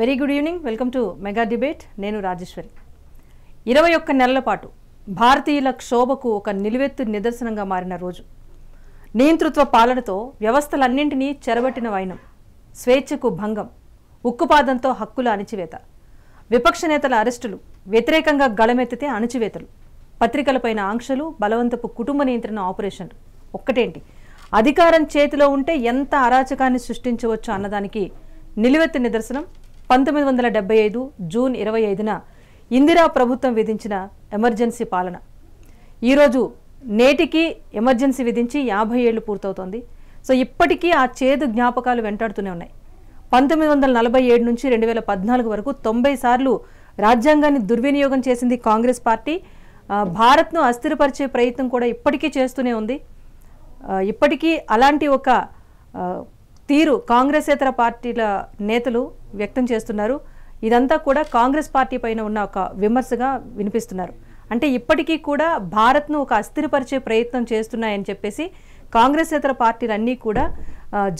Very good evening. Welcome to mega debate. నేను రాజేశ్వరి. 21 నెలల పాటు భారతీయుల క్షోభకు ఒక నిలువెత్తు నిదర్శనంగా మారిన రోజు. నియంతృత్వ పాలనతో వ్యవస్థలన్నింటినీ చెరబట్టిన వైనం, స్వేచ్ఛకు భంగం, ఉక్కుపాదంతో హక్కుల అణిచివేత, విపక్ష నేతల అరెస్టులు, వ్యతిరేకంగా గళమెత్తితే అణిచివేతలు, పత్రికలపైన ఆంక్షలు, బలవంతపు కుటుంబ నియంత్రణ ఆపరేషన్లు. ఒక్కటేంటి, అధికారం చేతిలో ఉంటే ఎంత అరాచకాన్ని సృష్టించవచ్చు అన్నదానికి నిలువెత్తు నిదర్శనం 1975 జూన్ 25న ఇందిరా ప్రభుత్వం విధించిన ఎమర్జెన్సీ పాలన. ఈరోజు నేటికి ఎమర్జెన్సీ విధించి 50 ఏళ్లు పూర్తవుతోంది. సో ఇప్పటికీ ఆ చేదు జ్ఞాపకాలు వెంటాడుతూనే ఉన్నాయి. 1947 నుంచి 2014 వరకు 90 సార్లు రాజ్యాంగాన్ని దుర్వినియోగం చేసింది కాంగ్రెస్ పార్టీ. భారత్ను అస్థిరపరిచే ప్రయత్నం కూడా ఇప్పటికీ చేస్తూనే ఉంది. ఇప్పటికీ అలాంటి ఒక తీరు కాంగ్రెసేతర పార్టీల నేతలు వ్యక్తం చేస్తున్నారు. ఇదంతా కూడా కాంగ్రెస్ పార్టీ పైన ఉన్న ఒక విమర్శగా వినిపిస్తున్నారు. అంటే ఇప్పటికీ కూడా భారత్ను ఒక అస్థిరపరిచే ప్రయత్నం చేస్తున్నాయని చెప్పేసి కాంగ్రెసేతర పార్టీలన్నీ కూడా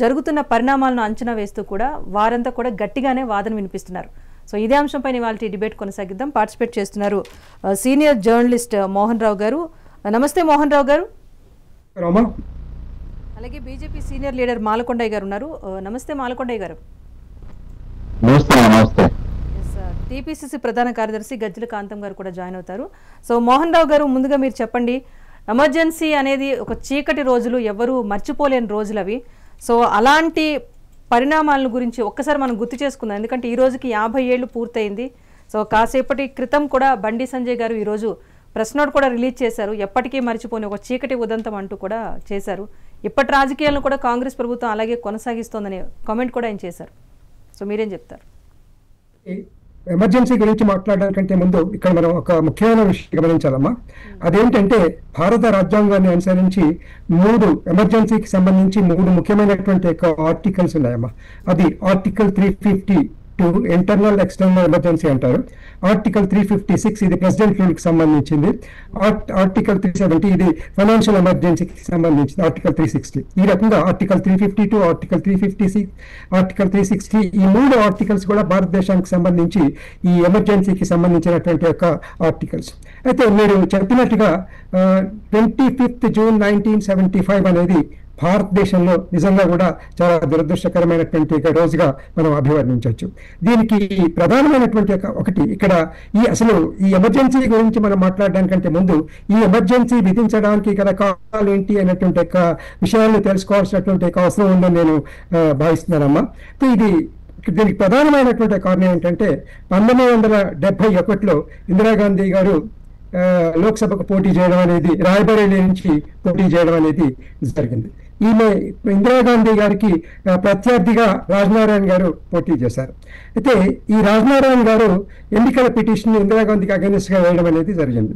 జరుగుతున్న పరిణామాలను అంచనా వేస్తూ కూడా వారంతా కూడా గట్టిగానే వాదన వినిపిస్తున్నారు. సో ఇదే అంశంపైన ఇవాళ డిబేట్ కొనసాగిద్దాం. పార్టిసిపేట్ చేస్తున్నారు సీనియర్ జర్నలిస్ట్ మోహన్ రావు గారు. నమస్తే మోహన్ రావు గారు. అలాగే బీజేపీ సీనియర్ లీడర్ మాలకొండయ్య గారు ఉన్నారు. నమస్తే మాలకొండయ్య గారు. టీపీసీసీ ప్రధాన కార్యదర్శి గజ్జల కాంతం గారు కూడా జాయిన్ అవుతారు. సో మోహన్ రావు గారు, ముందుగా మీరు చెప్పండి, ఎమర్జెన్సీ అనేది ఒక చీకటి రోజులు, ఎవరు మర్చిపోలేని రోజులు అవి. సో అలాంటి పరిణామాల గురించి ఒక్కసారి మనం గుర్తు చేసుకుందాం. ఎందుకంటే ఈ రోజుకి 50 ఏళ్ళు పూర్తయింది. సో కాసేపటి క్రితం కూడా బండి సంజయ్ గారు ఈరోజు ప్రెస్ నోట్ కూడా రిలీజ్ చేశారు. ఎప్పటికీ మర్చిపోని ఒక చీకటి ఉదంతం అంటూ కూడా చేశారు. ఇప్పటి రాజకీయాలను కూడా కాంగ్రెస్ ప్రభుత్వం అలాగే కొనసాగిస్తోందనే కామెంట్ కూడా ఆయన చేశారు. సో మీరేం చెప్తారు? ఎమర్జెన్సీ గురించి మాట్లాడడానికంటే ముందు ఇక్కడ మనం ఒక ముఖ్యమైన విషయం గమనించాలమ్మా. అదేంటంటే భారత రాజ్యాంగాన్ని అనుసరించి 3 ఎమర్జెన్సీకి సంబంధించి 3 ముఖ్యమైనటువంటి ఆర్టికల్స్ ఉన్నాయమ్మా. అది ఆర్టికల్ 352 ఇంటర్నల్ ఎక్స్టర్నల్ ఎమర్జెన్సీ అంటారు. ఆర్టికల్ 356 ఇది ప్రెసిడెంట్ రూల్ కి సంబంధించింది. ఆర్టికల్ 370 ఇది ఫైనాన్షియల్ ఎమర్జెన్సీకి సంబంధించింది. ఆర్టికల్ 360 ఈ రకంగా ఆర్టికల్ 352, ఆర్టికల్ 356, ఆర్టికల్ 360 ఈ 3 ఆర్టికల్స్ కూడా భారతదేశానికి సంబంధించి ఈ ఎమర్జెన్సీకి సంబంధించినటువంటి యొక్క ఆర్టికల్స్. అయితే మీరు చెప్పినట్టుగా 25 జూన్ 1975 అనేది భారతదేశంలో నిజంగా కూడా చాలా దురదృష్టకరమైనటువంటి రోజుగా మనం అభివర్ణించవచ్చు. దీనికి ప్రధానమైనటువంటి ఒకటి ఇక్కడ అసలు ఈ ఎమర్జెన్సీ గురించి మనం మాట్లాడడానికంటే ముందు ఈ ఎమర్జెన్సీ విధించడానికి గల కారణాలు ఏంటి అనేటువంటి విషయాలను తెలుసుకోవాల్సినటువంటి అవసరం ఉందని నేను భావిస్తున్నానమ్మా. దీనికి ప్రధానమైనటువంటి కారణం ఏంటంటే 1971లో ఇందిరాగాంధీ గారు లోక్సభకు పోటీ చేయడం అనేది, రాయ్బరేలీ నుంచి పోటీ చేయడం అనేది జరిగింది. ఈమె ఇందిరాగాంధీ గారికి ప్రత్యర్థిగా రాజనారాయణ గారు పోటీ చేశారు. అయితే ఈ రాజనారాయణ గారు ఎన్నికల పిటిషన్ ఇందిరాగాంధీకి అగెనిస్ట్ గా వేయడం అనేది జరిగింది.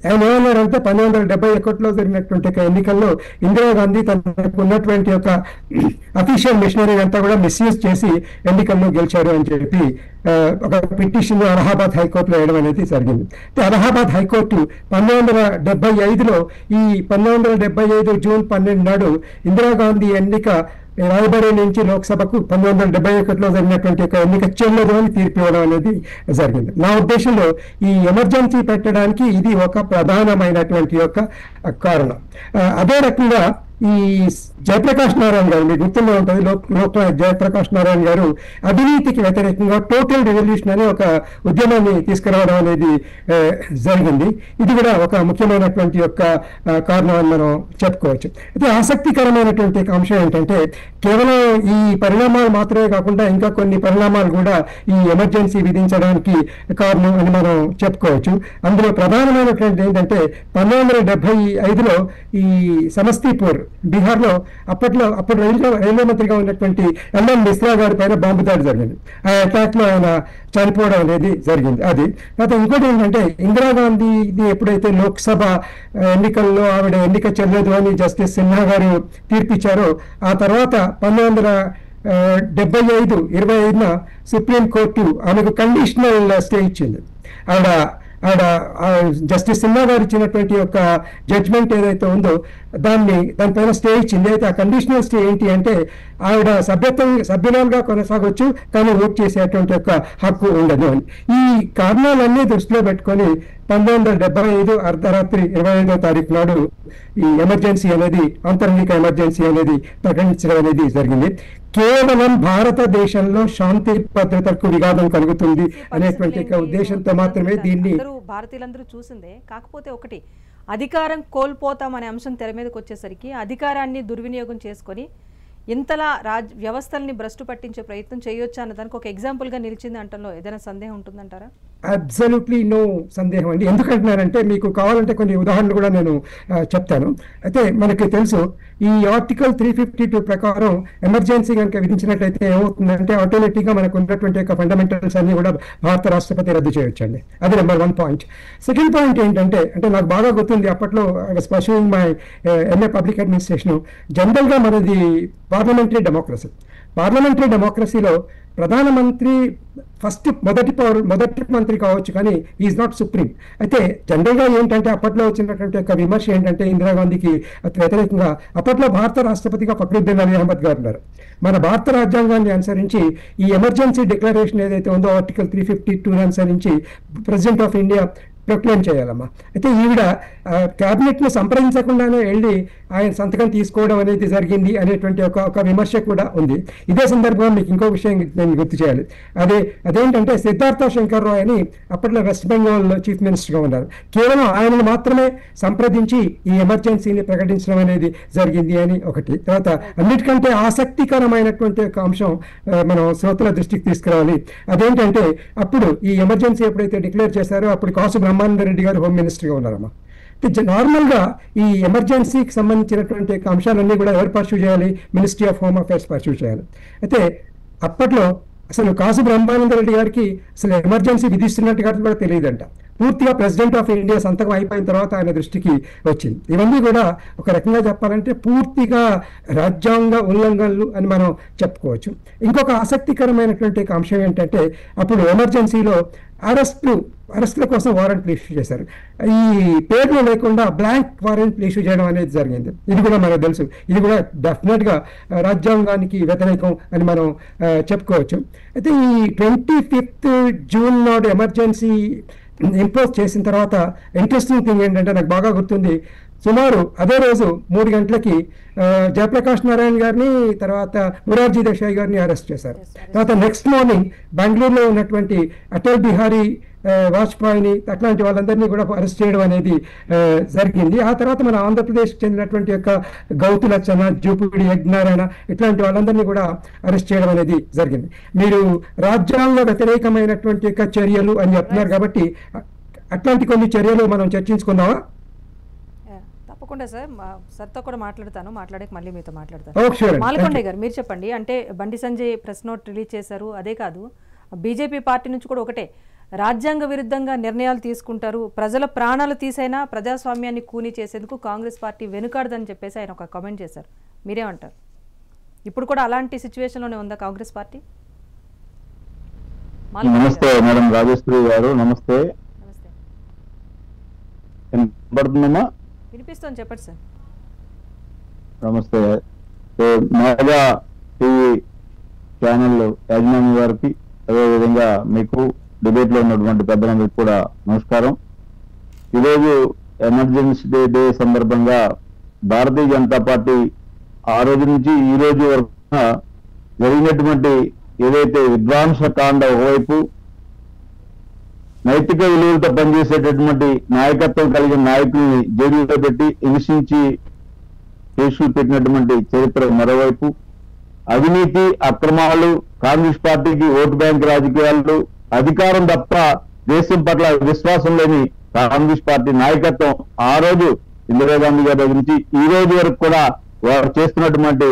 ఆయన ఏమన్నారంటే 1971లో జరిగినటువంటి ఎన్నికల్లో ఇందిరాగాంధీ తనకు ఉన్నటువంటి ఒక అఫీషియల్ మిషనరీ అంతా కూడా మిస్యూజ్ చేసి ఎన్నికల్లో గెలిచారు అని చెప్పి ఒక పిటిషన్ అలహాబాద్ హైకోర్టులో వేయడం అనేది జరిగింది. అలహాబాద్ హైకోర్టు 1975లో ఈ 1975 జూన్ 12 నాడు ఇందిరాగాంధీ ఎన్నిక రాయ్బరేలీ నుంచి లోక్సభకు 1971లో జరిగినటువంటి ఒక ఎన్నిక చెల్లదు అని తీర్పు ఇవ్వడం అనేది జరిగింది. నా ఉద్దేశంలో ఈ ఎమర్జెన్సీ పెట్టడానికి ఇది ఒక ప్రధానమైనటువంటి యొక్క కారణం. అదే రకంగా ఈ జయప్రకాష్ నారాయణ గారు, మీకు గుర్తుండే ఉంటుంది, లోక్నాయక్ జయప్రకాష్ నారాయణ గారు అవినీతికి వ్యతిరేకంగా టోటల్ రెవల్యూషన్ అనే ఒక ఉద్యమాన్ని తీసుకురావడం అనేది జరిగింది. ఇది కూడా ఒక ముఖ్యమైనటువంటి యొక్క కారణం అని మనం చెప్పుకోవచ్చు. అయితే ఆసక్తికరమైనటువంటి అంశం ఏంటంటే కేవలం ఈ పరిణామాలు మాత్రమే కాకుండా ఇంకా కొన్ని పరిణామాలు కూడా ఈ ఎమర్జెన్సీ విధించడానికి కారణం అని మనం చెప్పుకోవచ్చు. అందులో ప్రధానమైనటువంటి ఏంటంటే 1975లో ఈ సమస్తీపూర్ బీహార్లో అప్పుడు రైల్వే మంత్రిగా ఉన్నటువంటి ఎల్ఎన్ మిశ్రా గారి పైన బాంబు దాడి జరిగింది. ఆ అటాక్ లో ఆయన చనిపోవడం అనేది జరిగింది. అది తర్వాత ఇంకోటి ఏంటంటే ఇందిరాగాంధీని ఎప్పుడైతే లోక్సభ ఎన్నికల్లో ఆవిడ ఎన్నిక చెల్లదు అని జస్టిస్ సిన్హా గారు తీర్పిచ్చారో ఆ తర్వాత 1975 25న సుప్రీంకోర్టు ఆమెకు కండిషనల్ స్టే ఇచ్చింది. ఆవిడ ఆవిడ జస్టిస్ సిన్హా గారు ఇచ్చినటువంటి యొక్క జడ్జ్మెంట్ ఏదైతే ఉందో దానిపైన స్టే ఇచ్చింది. అయితే ఆ కండిషనల్ స్టే ఏంటి అంటే ఆవిడ సభ్యురాలుగా కొనసాగొచ్చు, కానీ ఓట్ చేసేటువంటి యొక్క హక్కు ఉండదు అని. ఈ కారణాలన్నీ దృష్టిలో పెట్టుకొని 1975 అర్ధరాత్రి 25వ తారీఖు నాడు ఈ ఎమర్జెన్సీ అనేది, అంతరంగిక ఎమర్జెన్సీ అనేది ప్రకటించడం అనేది జరిగింది. కేవలం భారతదేశంలో శాంతి భద్రతకు విఘాతం కలుగుతుంది అనేటువంటి ఉద్దేశంతో మాత్రమే దీన్ని భారతీయులందరూ చూసిందే. కాకపోతే ఒకటి, అధికారం కోల్పోతాం అనే అంశం తెర మీదకి వచ్చేసరికి అధికారాన్ని దుర్వినియోగం చేసుకొని ఇంతలా వ్యవస్థల్ని భ్రష్టు పట్టించే ప్రయత్నం చేయొచ్చా అన్నదానికి ఒక ఎగ్జాంపుల్గా నిలిచింది అంటలో ఏదైనా సందేహం ఉంటుందంటారా? అబ్సల్యూట్లీ నో సందేహం అండి. ఎందుకంటున్నారంటే మీకు కావాలంటే కొన్ని ఉదాహరణలు కూడా నేను చెప్తాను. అయితే మనకి తెలుసు ఈ ఆర్టికల్ 352 ప్రకారం ఎమర్జెన్సీ కనుక విధించినట్లయితే ఏమవుతుందంటే ఆటోమేటిక్గా మనకు ఉన్నటువంటి యొక్క ఫండమెంటల్స్ అన్ని కూడా భారత రాష్ట్రపతి రద్దు చేయొచ్చండి. అది నెంబర్ 1 పాయింట్. సెకండ్ పాయింట్ ఏంటంటే, అంటే నాకు బాగా గుర్తుంది, అప్పట్లో pursuing my MA public administration, జనరల్గా మనది పార్లమెంటరీ డెమోక్రసీ. పార్లమెంటరీ డెమోక్రసీలో ప్రధానమంత్రి మొదటి మంత్రి కావచ్చు, కానీ ఈజ్ నాట్ సుప్రీం. అయితే జనరల్గా ఏంటంటే అప్పట్లో వచ్చినటువంటి యొక్క విమర్శ ఏంటంటే ఇందిరాగాంధీకి వ్యతిరేకంగా అప్పట్లో భారత రాష్ట్రపతిగా ఫక్రుద్దీన్ అలీ అహ్మద్ గారు ఉన్నారు. మన భారత రాజ్యాంగాన్ని అనుసరించి ఈ ఎమర్జెన్సీ డిక్లరేషన్ ఏదైతే ఉందో ఆర్టికల్ 352 అనుసరించి ప్రెసిడెంట్ ఆఫ్ ఇండియా ప్రొక్లెయిమ్ చేయాలమ్మా. అయితే ఈవిడ క్యాబినెట్ను సంప్రదించకుండానే వెళ్ళి ఆయన సంతకం తీసుకోవడం అనేది జరిగింది అనేటువంటి ఒక విమర్శ కూడా ఉంది. ఇదే సందర్భంగా మీకు ఇంకో విషయం నేను గుర్తు చేయాలి. అదేంటంటే సిద్ధార్థ శంకర్ రాయ్ అని అప్పట్లో వెస్ట్ బెంగాల్ చీఫ్ మినిస్టర్గా ఉన్నారు. కేవలం ఆయనను మాత్రమే సంప్రదించి ఈ ఎమర్జెన్సీని ప్రకటించడం అనేది జరిగింది అని ఒకటి. తర్వాత అన్నిటికంటే ఆసక్తికరమైనటువంటి ఒక అంశం మనం శ్రోతల దృష్టికి తీసుకురావాలి. అదేంటంటే అప్పుడు ఈ ఎమర్జెన్సీ ఎప్పుడైతే డిక్లేర్ చేశారో అప్పుడు కాసు బ్రహ్మానంద రెడ్డి గారు హోమ్ మినిస్టర్గా ఉన్నారమ్మా. నార్మల్గా ఈ ఎమర్జెన్సీకి సంబంధించినటువంటి అంశాలన్నీ కూడా ఎవరు పర్సూ చేయాలి? Ministry of home affairs pursue చేయాలి. అయితే అప్పట్లో అసలు కాసు బ్రహ్మానంద రెడ్డి గారికి అసలు ఎమర్జెన్సీ విధిస్తున్నట్టుగా కూడా తెలియదంట. పూర్తిగా ప్రెసిడెంట్ ఆఫ్ ఇండియా సంతకం అయిపోయిన తర్వాత ఆయన దృష్టికి వచ్చింది. ఇవన్నీ కూడా ఒక రకంగా చెప్పాలంటే పూర్తిగా రాజ్యాంగ ఉల్లంఘనలు అని మనం చెప్పుకోవచ్చు. ఇంకొక ఆసక్తికరమైనటువంటి అంశం ఏంటంటే అప్పుడు ఎమర్జెన్సీలో అరెస్టుల కోసం వారెంట్లు ఇష్యూ చేశారు. ఈ పేర్లు లేకుండా బ్లాంక్ వారెంట్లు ఇష్యూ చేయడం అనేది జరిగింది. ఇది కూడా మనకు తెలుసు. ఇది కూడా డెఫినెట్గా రాజ్యాంగానికి వ్యతిరేకం అని మనం చెప్పుకోవచ్చు. అయితే ఈ 25th జూన్ నాడు ఎమర్జెన్సీ ఇంపోజ్ చేసిన తర్వాత ఇంట్రెస్టింగ్ థింగ్ ఏంటంటే నాకు బాగా గుర్తుంది, సుమారు అదే రోజు 3 గంటలకి జయప్రకాష్ నారాయణ గారిని, తర్వాత మొరార్జీ దేశాయ్ గారిని అరెస్ట్ చేశారు. తర్వాత నెక్స్ట్ మార్నింగ్ బెంగళూరులో ఉన్నటువంటి అటల్ బిహారీ వాజ్పేయిని, అట్లాంటి వాళ్ళందరినీ కూడా అరెస్ట్ చేయడం అనేది జరిగింది. ఆ తర్వాత మన ఆంధ్రప్రదేశ్కి చెందినటువంటి యొక్క గౌతు లచ్చన్న, జూపూడి యజ్ఞనారాయణ, ఇట్లాంటి వాళ్ళందరినీ కూడా అరెస్ట్ చేయడం అనేది జరిగింది. మీరు రాజ్యాంగ వ్యతిరేకమైనటువంటి యొక్క చర్యలు అని చెప్తున్నారు కాబట్టి అట్లాంటి కొన్ని చర్యలు మనం చర్చించుకుందామా? తప్పకుండా సార్, సార్తో కూడా మాట్లాడాక మళ్ళీ మీతో మాట్లాడతాను. మాల్కొండయ్య గారు, మీరు చెప్పండి. అంటే Bandi Sanjay press note release చేశారు. అదే కాదు, బీజేపీ పార్టీ నుంచి కూడా ఒకటే, రాజ్యాంగ విరుద్ధంగా నిర్ణయాలు తీసుకుంటారు, ప్రజల ప్రాణాలు తీసైనా ప్రజాస్వామ్యాన్ని కూని చేసేందుకు కాంగ్రెస్ పార్టీ వెనుకాడదని చెప్పేసి ఆయన ఒక కామెంట్ చేశారు. మీరేమంటారు? ఇప్పుడు కూడా అలాంటి సిచ్యువేషన్లోనే ఉందా కాంగ్రెస్ పార్టీ? నమస్తే మేడం రాజేశ్వరి గారు. నమస్తే. వినిపిస్తుంది, చెప్పండి సార్. నమస్తే. మెగా టీవీ ఛానల్ యాజమాన్య గారికి, అదేవిధంగా మీకు డిబేట్ లో ఉన్నటువంటి పెద్దలందరికీ కూడా నమస్కారం. ఈరోజు ఎమర్జెన్సీ డే సందర్భంగా భారతీయ జనతా పార్టీ ఆ రోజు నుంచి ఈ రోజు వరకు జరిగినటువంటి ఏదైతే విధ్వంసకాండ ఒకవైపు, నైతిక విలువలతో పనిచేసేటటువంటి నాయకత్వం కలిగిన నాయకుల్ని జైలులో పెట్టి హింసించి కేసులు పెట్టినటువంటి చరిత్ర మరోవైపు, అవినీతి అక్రమాలు, కాంగ్రెస్ పార్టీకి ఓటు బ్యాంక్ రాజకీయాలు, అధికారం తప్ప దేశం పట్ల విశ్వాసం లేని కాంగ్రెస్ పార్టీ నాయకత్వం ఆ రోజు ఇందిరాగాంధీ గారి దగ్గర నుంచి ఈ రోజు వరకు కూడా వారు చేస్తున్నటువంటి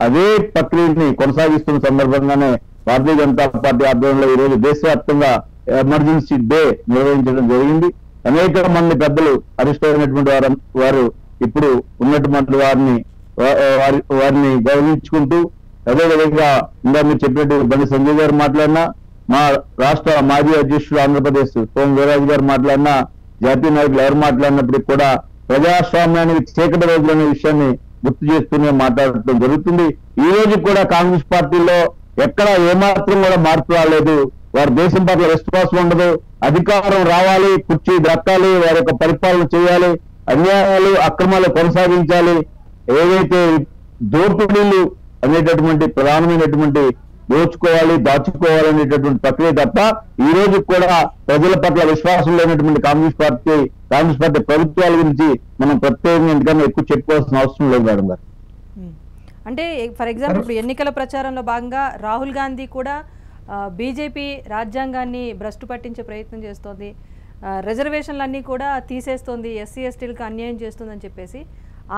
అదే ప్రక్రియని కొనసాగిస్తున్న సందర్భంగానే భారతీయ జనతా పార్టీ ఆధ్వర్యంలో ఈ రోజు దేశవ్యాప్తంగా ఎమర్జెన్సీ డే నిర్వహించడం జరిగింది. అనేక మంది పెద్దలు అరెస్ట్ అయినటువంటి వారు ఇప్పుడు ఉన్నటువంటి వారిని గౌరవించుకుంటూ, అదేవిధంగా ఇంకా మీరు చెప్పినట్టు బండి సంజయ్ గారు మాట్లాడినా, మా రాష్ట్ర మాజీ అధ్యక్షుడు ఆంధ్రప్రదేశ్ సోమ వీర్రాజు గారు మాట్లాడినా, జాతీయ నాయకులు ఎవరు మాట్లాడినప్పటికీ కూడా ప్రజాస్వామ్యానికి చీకటి రోజులనే విషయాన్ని గుర్తు చేస్తూనే మాట్లాడటం జరుగుతుంది. ఈ రోజు కూడా కాంగ్రెస్ పార్టీలో ఎక్కడ ఏమాత్రం కూడా మార్పు రాలేదు. వారి దేశం పట్ల విశ్వాసం ఉండదు. అధికారం రావాలి, కుర్చీ దక్కాలి, వారి యొక్క పరిపాలన చేయాలి, అన్యాయాలు అక్రమాలు కొనసాగించాలి, ఏవైతే దోపిడీలు అనేటటువంటి ప్రధానమైనటువంటి దోచుకోవాలి, దాచుకోవాలి అనేటటువంటి ప్రక్రియ తప్ప ఈ రోజు కూడా ప్రజల పట్ల విశ్వాసం లేనటువంటి కాంగ్రెస్ పార్టీ ప్రభుత్వాల గురించి మనం ప్రత్యేకంగా ఎందుకన్నా ఎక్కువ చెప్పుకోవాల్సిన అవసరం లేదు మేడం గారు. అంటే ఫర్ ఎగ్జాంపుల్ ఇప్పుడు ఎన్నికల ప్రచారంలో భాగంగా రాహుల్ గాంధీ కూడా బీజేపీ రాజ్యాంగాన్ని భ్రష్టు పట్టించే ప్రయత్నం చేస్తోంది, రిజర్వేషన్లన్నీ కూడా తీసేస్తోంది, ఎస్సీ ఎస్టీలకు అన్యాయం చేస్తుందని చెప్పేసి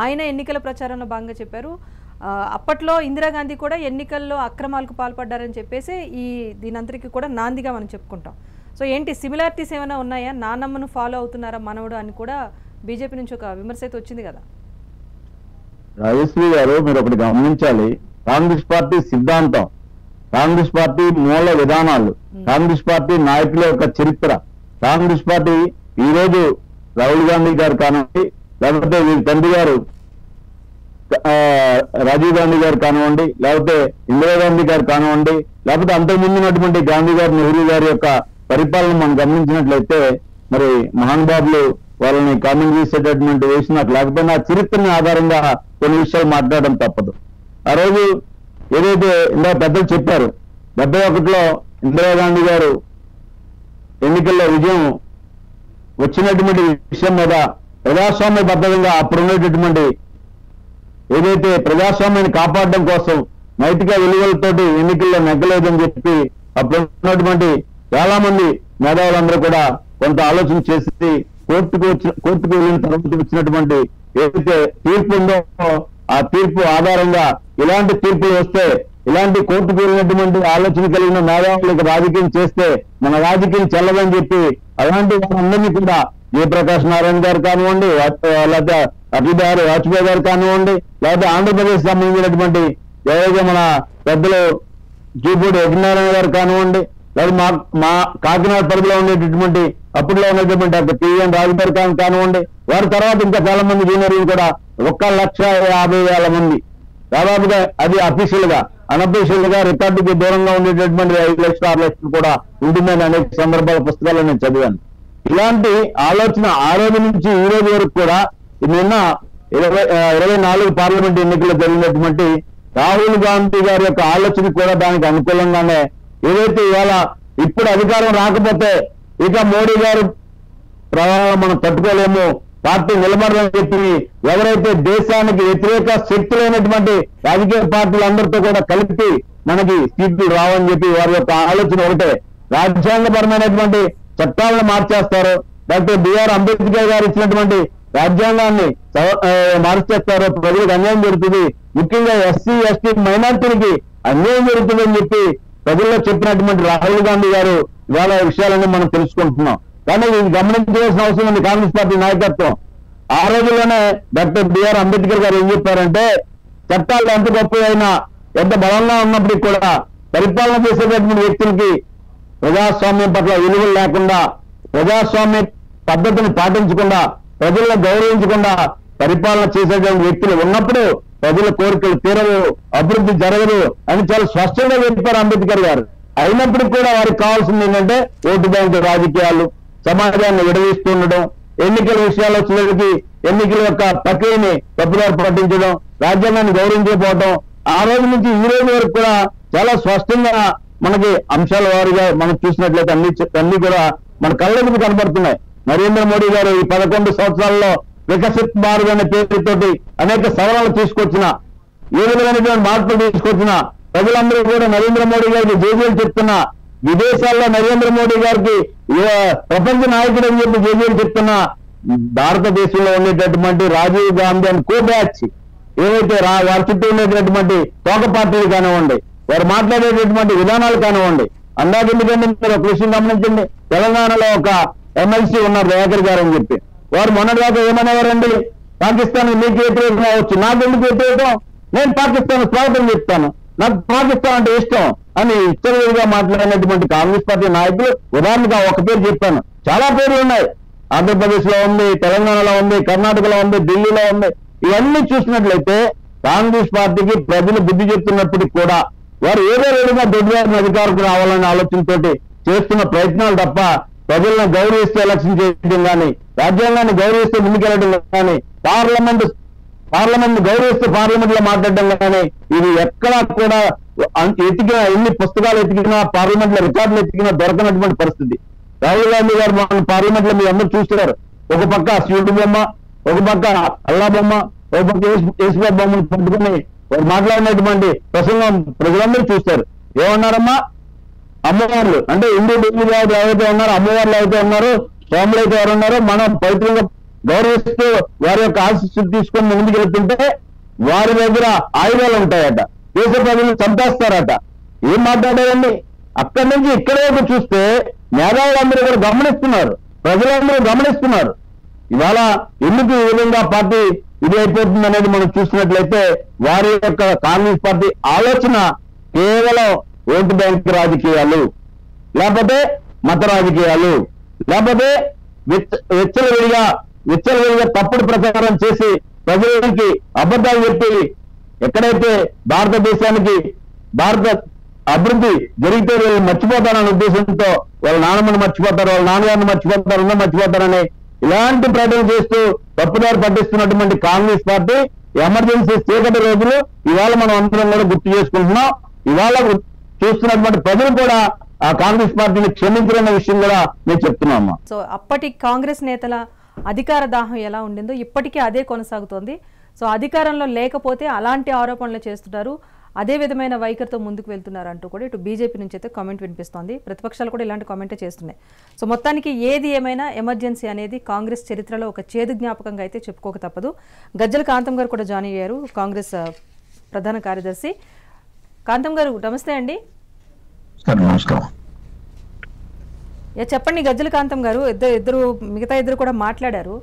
ఆయన ఎన్నికల ప్రచారంలో భాగంగా చెప్పారు. అప్పట్లో ఇందిరాగాంధీ కూడా ఎన్నికల్లో అక్రమాలకు పాల్పడ్డారని చెప్పేసి దీనంతరికి కూడా నాందిగా మనం చెప్పుకుంటాం. సో ఏంటి సిమిలారిటీస్ ఏమైనా ఉన్నాయా, నానమ్మను ఫాలో అవుతున్నారా మనవడు అని కూడా బీజేపీ నుంచి ఒక విమర్శ అయితే వచ్చింది కదా. రాజశ్రీ గారు, మీరు ఒకటి గమనించాలి. కాంగ్రెస్ పార్టీ సిద్ధాంతం, కాంగ్రెస్ పార్టీ మూల విధానాలు, కాంగ్రెస్ పార్టీ నాయకుల యొక్క చరిత్ర, కాంగ్రెస్ పార్టీ ఈ రోజు రాహుల్ గాంధీ గారు కానివ్వండి, లేకపోతే వీళ్ళ తండ్రి గారు రాజీవ్ గాంధీ గారు కానివ్వండి, లేకపోతే ఇందిరాగాంధీ గారు కానివ్వండి, లేకపోతే అంతకుముందు ఉన్నటువంటి గాంధీ గారు, నెహ్రూ గారి యొక్క పరిపాలన మనం గమనించినట్లయితే మరి మహానుభావులు వాళ్ళని కామెంట్ చేసేటటువంటి వేసి నాకు లేకపోయినా చరిత్రని ఆధారంగా కొన్ని విషయాలు మాట్లాడడం తప్పదు. ఆ రోజు ఏదైతే ఇందాక పెద్దలు చెప్పారు, 71లో ఇందిరాగాంధీ గారు ఎన్నికల్లో విజయం వచ్చినటువంటి విషయం మీద ప్రజాస్వామ్యబద్ధంగా అప్పుడున్నటువంటి ఏదైతే ప్రజాస్వామ్యాన్ని కాపాడడం కోసం నైతిక విలువలతోటి ఎన్నికల్లో నెగ్గలేదని చెప్పి అప్పుడున్నటువంటి చాలా మంది మేధావులందరూ కూడా కొంత ఆలోచన చేసి కోర్టుకు వెళ్ళిన తర్వాత వచ్చినటువంటి ఏదైతే తీర్పు ఉందో ఆ తీర్పు ఆధారంగా ఇలాంటి తీర్పులు వస్తే, ఇలాంటి కోర్టుకు వెళ్ళినటువంటి ఆలోచన కలిగిన మేధావులకు రాజకీయం చేస్తే మన రాజకీయం చెల్లదని చెప్పి అలాంటి వాళ్ళందరినీ కూడా జయప్రకాష్ నారాయణ గారు కానివ్వండి, లేకపోతే అటల్ బిహారీ వాజ్పేయి గారు కానివ్వండి, లేకపోతే ఆంధ్రప్రదేశ్ సంబంధించినటువంటి ఏదైతే మన పెద్దలు జూపూడి యజ్ఞనారాయణ గారు కానివ్వండి, లేదా మా కాకినాడ పరిధిలో ఉండేటటువంటి అప్పట్లో ఉన్నటువంటి డాక్టర్ పిఎన్ రాజు గారు కానివ్వండి, వారి తర్వాత ఇంకా చాలా మంది జూనియర్లు కూడా 1,50,000 మంది దాదాపుగా అది అఫీషియల్ గా, అన్అఫీషియల్ గా రికార్డుకి దూరంగా ఉండేటటువంటి 5 లక్షలు 6 లక్షలు కూడా ఉంటుందని అనేక సందర్భాల పుస్తకాలు నేను చదివాను. ఇలాంటి ఆలోచన ఆ రోజు నుంచి ఈ రోజు వరకు కూడా నిన్న 24 పార్లమెంట్ ఎన్నికల్లో జరిగినటువంటి రాహుల్ గాంధీ గారి యొక్క ఆలోచన కూడా దానికి అనుకూలంగానే ఏదైతే ఇవాళ ఇప్పుడు అధికారం రాకపోతే ఇక మోడీ గారు ప్రవాహం మనం తట్టుకోలేము, పార్టీ నిలబడాలని చెప్పి ఎవరైతే దేశానికి వ్యతిరేక శక్తులైనటువంటి రాజకీయ పార్టీలందరితో కూడా కలిపి మనకి సీట్లు రావని చెప్పి వారి యొక్క ఆలోచన ఒకటే. రాజ్యాంగపరమైనటువంటి చట్టాలను మార్చేస్తారు, డాక్టర్ బిఆర్ అంబేద్కర్ గారు ఇచ్చినటువంటి రాజ్యాంగాన్ని మార్చేస్తారు, ప్రజలకు అన్యాయం జరుగుతుంది, ముఖ్యంగా ఎస్సీ ఎస్టీ మైనార్టీలకి అన్యాయం జరుగుతుందని చెప్పి ప్రజల్లో చెప్పినటువంటి రాహుల్ గాంధీ గారు ఇవాళ విషయాలన్నీ మనం తెలుసుకుంటున్నాం. కానీ ఇది గమనించవలసిన అవసరం ఉంది కాంగ్రెస్ పార్టీ నాయకత్వం. ఆ రోజుల్లోనే డాక్టర్ బిఆర్ అంబేద్కర్ గారు ఏం చెప్పారంటే, చట్టాలు ఎంత గొప్ప అయినా ఎంత బలంగా ఉన్నప్పటికీ కూడా పరిపాలన చేసేటటువంటి వ్యక్తులకి ప్రజాస్వామ్యం పట్ల విలువలు లేకుండా, ప్రజాస్వామ్య పద్ధతిని పాటించకుండా, ప్రజలను గౌరవించకుండా పరిపాలన చేసేటువంటి వ్యక్తులు ఉన్నప్పుడు ప్రజల కోరికలు తీరవు, అభివృద్ధి జరగదు అని చాలా స్పష్టంగా చెప్పారు అంబేద్కర్ గారు. అయినప్పటికీ కూడా వారికి కావాల్సింది ఏంటంటే ఓటు బ్యాంకు రాజకీయాలు, సమాజాన్ని విడదీస్తుండడం, ఎన్నికల విషయాలు వచ్చేసరికి ఎన్నికల యొక్క ప్రక్రియని తప్పుదారి పట్టించడం, రాజ్యాంగాన్ని గౌరవించకపోవడం, ఆ రోజు నుంచి ఈ రోజు వరకు కూడా చాలా స్పష్టంగా మనకి అంశాల వారిగా మనం చూసినట్లయితే అన్ని కూడా మన కళ్ళకి కనబడుతున్నాయి. నరేంద్ర మోడీ గారు ఈ 11 సంవత్సరాల్లో వికసిత్ భారత్ అనే పేరుతోటి అనేక సవరణలు తీసుకొచ్చిన, ఏ విధమైనటువంటి మార్పులు తీసుకొచ్చిన, ప్రజలందరూ కూడా నరేంద్ర మోడీ గారికి జేజేలు చెప్తున్నా, విదేశాల్లో నరేంద్ర మోడీ గారికి ప్రపంచ నాయకుడు అని చెప్పి జేజేలు చెప్తున్నా, భారతదేశంలో ఉండేటటువంటి Rajiv Gandhi and co batch ఏవైతే వారి చుట్టూ ఉండేటటువంటి తోక పార్టీలు కానివ్వండి, వారు మాట్లాడేటటువంటి విధానాలు కానివ్వండి. అందాక ఎందుకంటే మీరు ఒక విషయం గమనించండి, తెలంగాణలో ఒక ఎమ్మెల్సీ ఉన్నారు దయాకర్ గారు అని చెప్పి, వారు మొన్నటిదాకా ఏమనేవారండి, పాకిస్తాన్ మీకు వ్యతిరేకం అవచ్చు, నాకు ఎందుకు వ్యతిరేకం, నేను పాకిస్తాన్ స్వాగతం చెప్తాను, నాకు పాకిస్తాన్ అంటే ఇష్టం, అని ఇష్టంగా మాట్లాడినటువంటి కాంగ్రెస్ పార్టీ నాయకులు, ఉదాహరణగా ఒక పేరు చెప్పాను, చాలా పేర్లు ఉన్నాయి. ఆంధ్రప్రదేశ్ లో ఉంది, తెలంగాణలో ఉంది, కర్ణాటకలో ఉంది, ఢిల్లీలో ఉంది. ఇవన్నీ చూసినట్లయితే కాంగ్రెస్ పార్టీకి ప్రజలు బుద్ధి చెప్తున్నప్పటికీ కూడా వారు ఏదో విధంగా దొడ్డివారిని అధికారకు రావాలనే ఆలోచనతోటి చేస్తున్న ప్రయత్నాలు తప్ప ప్రజలను గౌరవిస్తే ఎలక్షన్ చేయడం కానీ, రాజ్యాంగాన్ని గౌరవిస్తే ముందుకెళ్ళడం కానీ, పార్లమెంట్ గౌరవిస్తే పార్లమెంట్ లో మాట్లాడడం కానీ, ఇది ఎక్కడా కూడా ఎతికినా, ఎన్ని పుస్తకాలు ఎతికినా, పార్లమెంట్ లో రికార్డులు ఎతికినా దొరకనటువంటి పరిస్థితి. రాహుల్ గాంధీ గారు మన పార్లమెంట్ లో మీరు అందరూ చూస్తున్నారు. ఒక పక్క శివుడి బొమ్మ, ఒక పక్క అల్లా బొమ్మ, ఒక పక్క యేసుబాబు బొమ్మను పట్టుకుని మాట్లాడినటువంటి ప్రసంగం ప్రజలందరూ చూస్తారు. ఏమన్నారమ్మా? అమ్మవార్లు అంటే హిందూ దేవుళ్ళు ఎవరైతే ఉన్నారో, అమ్మవార్లు అయితే ఉన్నారో, స్వాములు అయితే ఎవరు ఉన్నారో మనం పవిత్రంగా గౌరవిస్తూ వారి యొక్క ఆశీస్సులు తీసుకొని ముందుకు వెళ్తుంటే వారి దగ్గర ఆయుధాలు ఉంటాయట, దేశ ప్రజలను చంపేస్తారట. ఏం మాట్లాడారండి? అక్కడి నుంచి ఇక్కడే చూస్తే మేధావులందరూ కూడా గమనిస్తున్నారు, ప్రజలందరూ గమనిస్తున్నారు. ఇవాళ ఎందుకు ఈ విధంగా పార్టీ ఇది అయిపోతుంది అనేది మనం చూసినట్లయితే వారి యొక్క కాంగ్రెస్ పార్టీ ఆలోచన కేవలం ఓటు బ్యాంక్ రాజకీయాలు, లేకపోతే మత రాజకీయాలు, లేకపోతే విచ్చలవిడిగా తప్పుడు ప్రచారం చేసి ప్రజలకి అబద్ధాలు చెప్పి ఎక్కడైతే భారతదేశానికి భారత అభివృద్ధి జరిగితే వీళ్ళు మర్చిపోతారనే ఉద్దేశంతో వాళ్ళ నాన్నమ్మని మర్చిపోతారు, వాళ్ళ నాన్నగారిని మర్చిపోతారు, ఉన్న మర్చిపోతారని ఇలాంటి ప్రకటన చేస్తూ తప్పుదారి పట్టిస్తున్నటువంటి కాంగ్రెస్ పార్టీ ఎమర్జెన్సీ చీకటి రోజులు ఇవాళ మనం అందరం కూడా గుర్తు చేసుకుంటున్నాం. ఇవాళ చూస్తున్నటువంటి ప్రజలు కూడా ఆ కాంగ్రెస్ పార్టీని క్షమించాలన్న విషయం కూడా నేను చెప్తున్నామా. సో అప్పటి కాంగ్రెస్ నేతల అధికార దాహం ఎలా ఉండిందో ఇప్పటికీ అదే కొనసాగుతోంది. సో అధికారంలో లేకపోతే అలాంటి ఆరోపణలు చేస్తున్నారు, అదే విధమైన వైఖరితో ముందుకు వెళ్తున్నారు అంటూ కూడా ఇటు బీజేపీ నుంచి అయితే కామెంట్ వినిపిస్తోంది. ప్రతిపక్షాలు కూడా ఇలాంటి కామెంటే చేస్తున్నాయి. సో మొత్తానికి ఏది ఏమైనా ఎమర్జెన్సీ అనేది కాంగ్రెస్ చరిత్రలో ఒక చేదు జ్ఞాపకంగా అయితే చెప్పుకోక తప్పదు. గజ్జల కాంతం గారు కూడా జాయిన్ అయ్యారు, కాంగ్రెస్ ప్రధాన కార్యదర్శి. కాంతం గారు నమస్తే అండి. నమస్కారం. చెప్పండి గజ్జల కాంతం గారు, మిగతా ఇద్దరు కూడా మాట్లాడారు.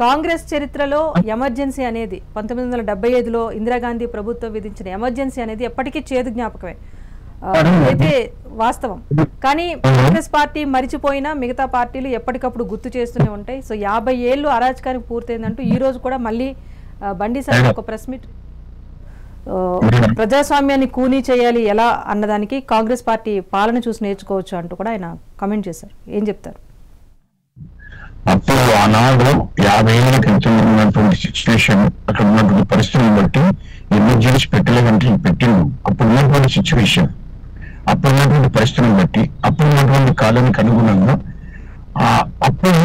కాంగ్రెస్ చరిత్రలో ఎమర్జెన్సీ అనేది 1975లో ఇందిరాగాంధీ ప్రభుత్వం విధించిన ఎమర్జెన్సీ అనేది ఎప్పటికీ చేదు జ్ఞాపకమే అయితే వాస్తవం. కానీ కాంగ్రెస్ పార్టీ మరిచిపోయినా మిగతా పార్టీలు ఎప్పటికప్పుడు గుర్తు చేస్తూనే ఉంటాయి. సో 50 ఏళ్ళు అరాచకానికి పూర్తయిందంటూ ఈ రోజు కూడా మళ్ళీ బండి సార్ ఒక ప్రెస్ మీట్ ప్రజాస్వామ్యాన్ని కూనీ చేయాలి ఎలా అన్నదానికి కాంగ్రెస్ పార్టీ పాలన చూసి నేర్చుకోవచ్చు అంటూ కూడా ఆయన కామెంట్ చేశారు. ఏం చెప్తారు? అప్పుడు ఆనాడు 50 ఏళ్ల క్రితం ఉన్నటువంటి సిచ్యువేషన్, అక్కడ ఉన్నటువంటి పరిస్థితులను బట్టి ఎమర్జెన్సీ పెట్టలేదంటే పెట్టిండు. అప్పుడు ఉన్నటువంటి సిచ్యువేషన్, అప్పుడు ఉన్నటువంటి పరిస్థితులను బట్టి, అప్పుడు ఉన్నటువంటి కాలానికి అనుగుణంగా అప్పుడు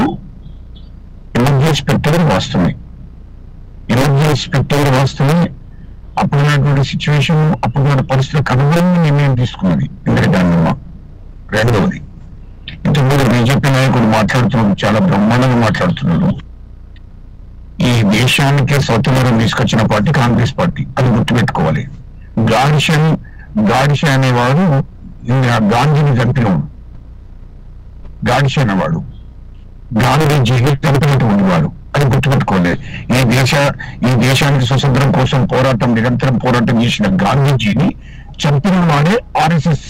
ఎమర్జెన్సీ పెట్టడం వాస్తవమే. ఎమర్జెన్సీ పెట్టడం వాస్తవమే. అప్పుడున్నటువంటి సిచ్యువేషన్, అప్పుడున్న పరిస్థితులకు అనుగుణంగా నిర్ణయం తీసుకున్నది ఇందిరాగాంధీ. రెండవది, ఇంతకుముందు బీజేపీ నాయకుడు మాట్లాడుతున్నారు, చాలా బ్రహ్మాండంగా మాట్లాడుతున్నారు. ఈ దేశానికి స్వతంత్రం తీసుకొచ్చిన పార్టీ కాంగ్రెస్ పార్టీ, అది గుర్తుపెట్టుకోవాలి. గాడ్షే అనేవాడు గాంధీని చంపినవాడు. గాడ్షే అనేవాడు గాంధీజీని చంపినటువంటి వాడు, అది గుర్తుపెట్టుకోవాలి. ఈ దేశానికి స్వతంత్రం కోసం నిరంతరం పోరాటం చేసిన గాంధీజీని చంపిన వాడే ఆర్ఎస్ఎస్